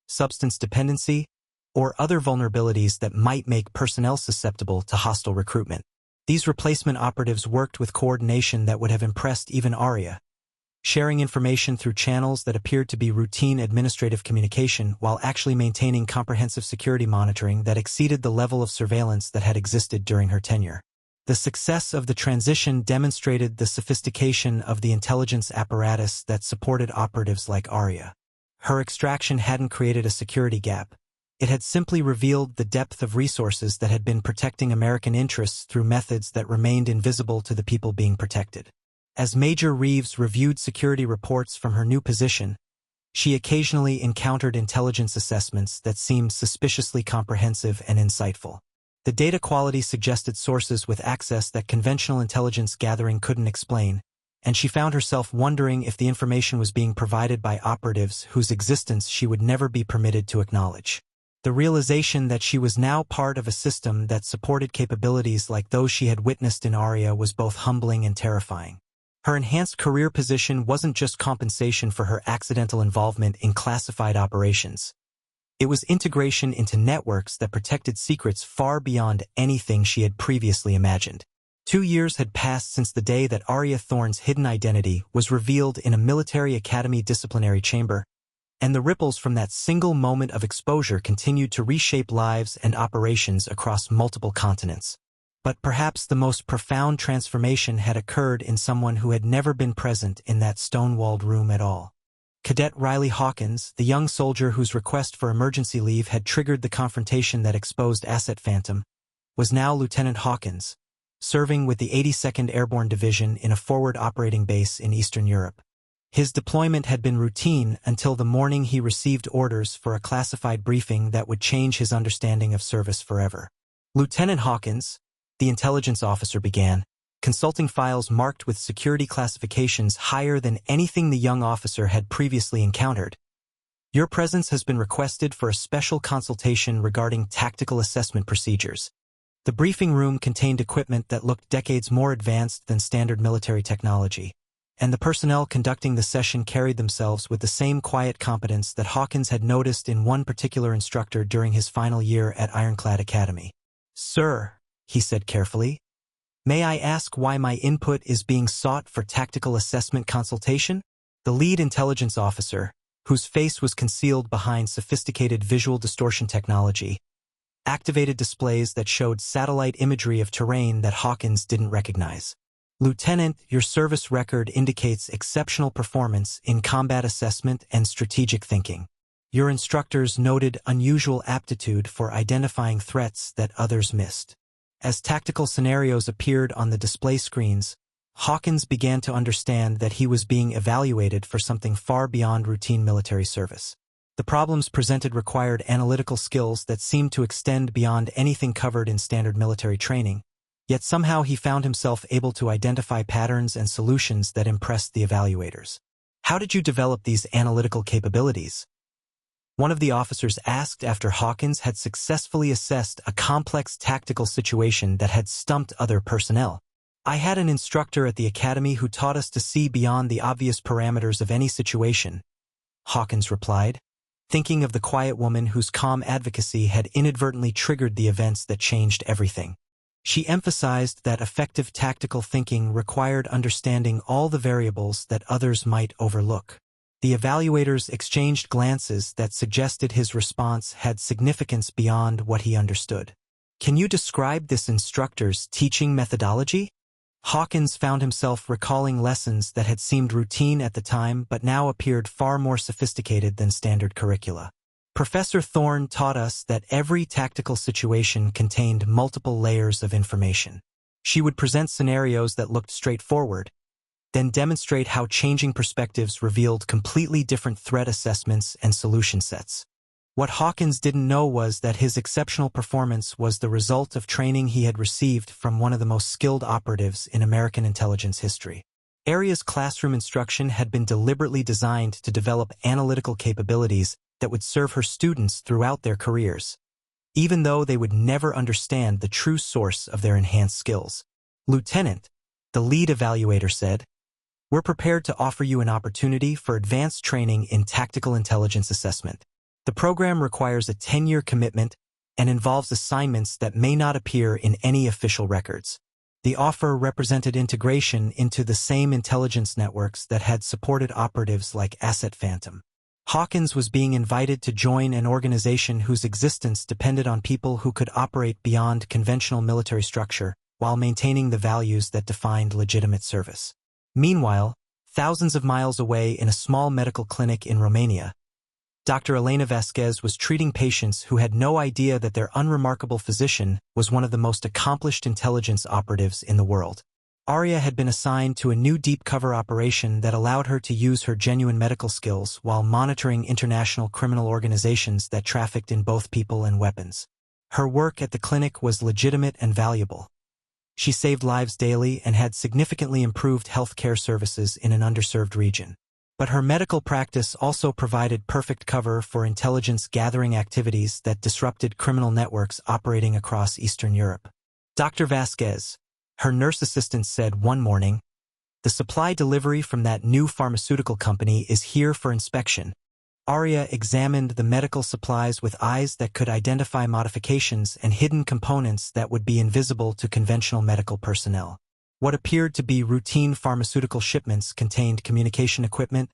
substance dependency, or other vulnerabilities that might make personnel susceptible to hostile recruitment. These replacement operatives worked with coordination that would have impressed even Aria, sharing information through channels that appeared to be routine administrative communication while actually maintaining comprehensive security monitoring that exceeded the level of surveillance that had existed during her tenure. The success of the transition demonstrated the sophistication of the intelligence apparatus that supported operatives like Aria. Her extraction hadn't created a security gap. It had simply revealed the depth of resources that had been protecting American interests through methods that remained invisible to the people being protected. As Major Reeves reviewed security reports from her new position, she occasionally encountered intelligence assessments that seemed suspiciously comprehensive and insightful. The data quality suggested sources with access that conventional intelligence gathering couldn't explain, and she found herself wondering if the information was being provided by operatives whose existence she would never be permitted to acknowledge. The realization that she was now part of a system that supported capabilities like those she had witnessed in Aria was both humbling and terrifying. Her enhanced career position wasn't just compensation for her accidental involvement in classified operations. It was integration into networks that protected secrets far beyond anything she had previously imagined. 2 years had passed since the day that Aria Thorne's hidden identity was revealed in a military academy disciplinary chamber, and the ripples from that single moment of exposure continued to reshape lives and operations across multiple continents. But perhaps the most profound transformation had occurred in someone who had never been present in that stone-walled room at all. Cadet Riley Hawkins, the young soldier whose request for emergency leave had triggered the confrontation that exposed Asset Phantom, was now Lieutenant Hawkins, serving with the 82nd Airborne Division in a forward operating base in Eastern Europe. His deployment had been routine until the morning he received orders for a classified briefing that would change his understanding of service forever. "Lieutenant Hawkins," the intelligence officer began, consulting files marked with security classifications higher than anything the young officer had previously encountered. "Your presence has been requested for a special consultation regarding tactical assessment procedures." The briefing room contained equipment that looked decades more advanced than standard military technology, and the personnel conducting the session carried themselves with the same quiet competence that Hawkins had noticed in one particular instructor during his final year at Ironclad Academy. "Sir," he said carefully, "may I ask why my input is being sought for tactical assessment consultation?" The lead intelligence officer, whose face was concealed behind sophisticated visual distortion technology, activated displays that showed satellite imagery of terrain that Hawkins didn't recognize. "Lieutenant, your service record indicates exceptional performance in combat assessment and strategic thinking. Your instructors noted unusual aptitude for identifying threats that others missed." As tactical scenarios appeared on the display screens, Hawkins began to understand that he was being evaluated for something far beyond routine military service. The problems presented required analytical skills that seemed to extend beyond anything covered in standard military training, yet somehow he found himself able to identify patterns and solutions that impressed the evaluators. "How did you develop these analytical capabilities?" one of the officers asked after Hawkins had successfully assessed a complex tactical situation that had stumped other personnel. "I had an instructor at the academy who taught us to see beyond the obvious parameters of any situation," Hawkins replied, thinking of the quiet woman whose calm advocacy had inadvertently triggered the events that changed everything. She emphasized that effective tactical thinking required understanding all the variables that others might overlook. The evaluators exchanged glances that suggested his response had significance beyond what he understood. "Can you describe this instructor's teaching methodology?" Hawkins found himself recalling lessons that had seemed routine at the time but now appeared far more sophisticated than standard curricula. "Professor Thorne taught us that every tactical situation contained multiple layers of information. She would present scenarios that looked straightforward, then demonstrate how changing perspectives revealed completely different threat assessments and solution sets." What Hawkins didn't know was that his exceptional performance was the result of training he had received from one of the most skilled operatives in American intelligence history. Aria's classroom instruction had been deliberately designed to develop analytical capabilities that would serve her students throughout their careers, even though they would never understand the true source of their enhanced skills. "Lieutenant," the lead evaluator said, "we're prepared to offer you an opportunity for advanced training in tactical intelligence assessment. The program requires a 10-year commitment and involves assignments that may not appear in any official records." The offer represented integration into the same intelligence networks that had supported operatives like Asset Phantom. Hawkins was being invited to join an organization whose existence depended on people who could operate beyond conventional military structure while maintaining the values that defined legitimate service. Meanwhile, thousands of miles away in a small medical clinic in Romania, Dr. Elena Vasquez was treating patients who had no idea that their unremarkable physician was one of the most accomplished intelligence operatives in the world. Aria had been assigned to a new deep cover operation that allowed her to use her genuine medical skills while monitoring international criminal organizations that trafficked in both people and weapons. Her work at the clinic was legitimate and valuable. She saved lives daily and had significantly improved health care services in an underserved region. But her medical practice also provided perfect cover for intelligence gathering activities that disrupted criminal networks operating across Eastern Europe. "Dr. Vasquez," her nurse assistant said one morning, "the supply delivery from that new pharmaceutical company is here for inspection. Aria examined the medical supplies with eyes that could identify modifications and hidden components that would be invisible to conventional medical personnel. What appeared to be routine pharmaceutical shipments contained communication equipment,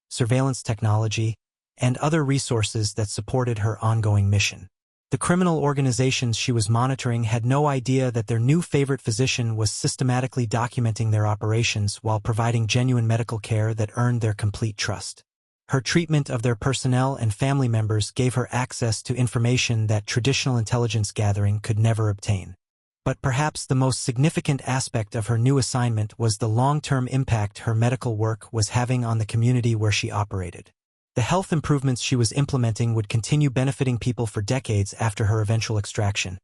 surveillance technology, and other resources that supported her ongoing mission. The criminal organizations she was monitoring had no idea that their new favorite physician was systematically documenting their operations while providing genuine medical care that earned their complete trust. Her treatment of their personnel and family members gave her access to information that traditional intelligence gathering could never obtain. But perhaps the most significant aspect of her new assignment was the long-term impact her medical work was having on the community where she operated. The health improvements she was implementing would continue benefiting people for decades after her eventual extraction,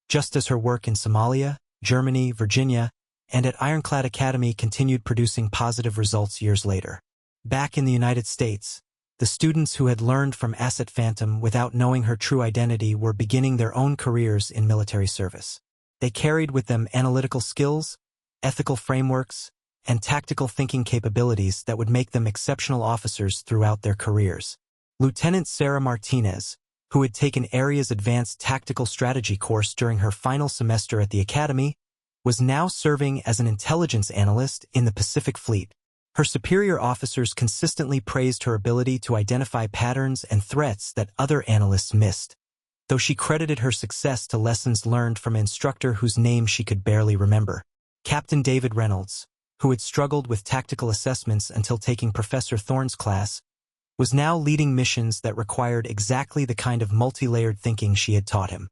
just as her work in Somalia, Germany, Virginia, and at Ironclad Academy continued producing positive results years later. Back in the United States, the students who had learned from Asset Phantom without knowing her true identity were beginning their own careers in military service. They carried with them analytical skills, ethical frameworks, and tactical thinking capabilities that would make them exceptional officers throughout their careers. Lieutenant Sarah Martinez, who had taken Aria's advanced tactical strategy course during her final semester at the academy, was now serving as an intelligence analyst in the Pacific Fleet. Her superior officers consistently praised her ability to identify patterns and threats that other analysts missed, though she credited her success to lessons learned from an instructor whose name she could barely remember. Captain David Reynolds, who had struggled with tactical assessments until taking Professor Thorne's class, was now leading missions that required exactly the kind of multi-layered thinking she had taught him.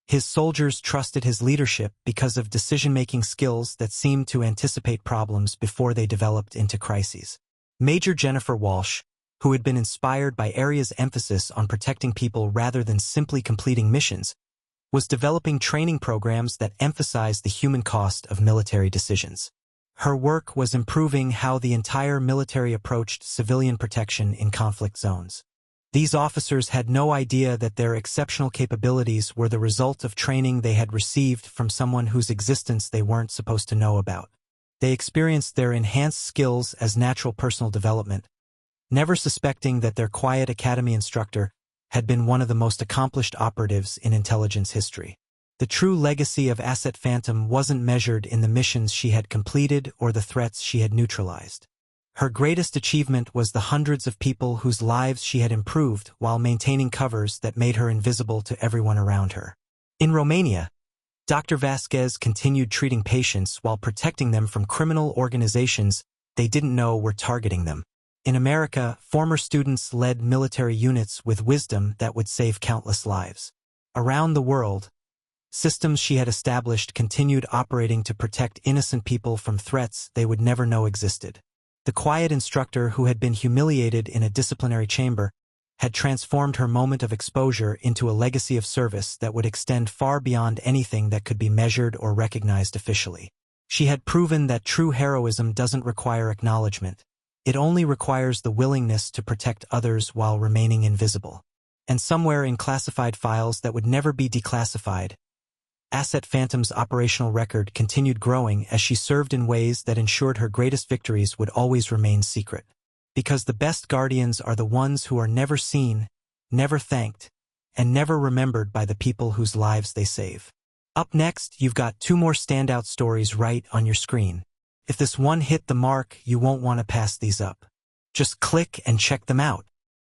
His soldiers trusted his leadership because of decision-making skills that seemed to anticipate problems before they developed into crises. Major Jennifer Walsh, who had been inspired by Aria's emphasis on protecting people rather than simply completing missions, was developing training programs that emphasized the human cost of military decisions. Her work was improving how the entire military approached civilian protection in conflict zones. These officers had no idea that their exceptional capabilities were the result of training they had received from someone whose existence they weren't supposed to know about. They experienced their enhanced skills as natural personal development, never suspecting that their quiet academy instructor had been one of the most accomplished operatives in intelligence history. The true legacy of Asset Phantom wasn't measured in the missions she had completed or the threats she had neutralized. Her greatest achievement was the hundreds of people whose lives she had improved while maintaining covers that made her invisible to everyone around her. In Romania, Dr. Vasquez continued treating patients while protecting them from criminal organizations they didn't know were targeting them. In America, former students led military units with wisdom that would save countless lives. Around the world, systems she had established continued operating to protect innocent people from threats they would never know existed. The quiet instructor who had been humiliated in a disciplinary chamber had transformed her moment of exposure into a legacy of service that would extend far beyond anything that could be measured or recognized officially. She had proven that true heroism doesn't require acknowledgement. It only requires the willingness to protect others while remaining invisible. And somewhere in classified files that would never be declassified, Asset Phantom's operational record continued growing as she served in ways that ensured her greatest victories would always remain secret. Because the best guardians are the ones who are never seen, never thanked, and never remembered by the people whose lives they save. Up next, you've got 2 more standout stories right on your screen. If this one hit the mark, you won't want to pass these up. Just click and check them out.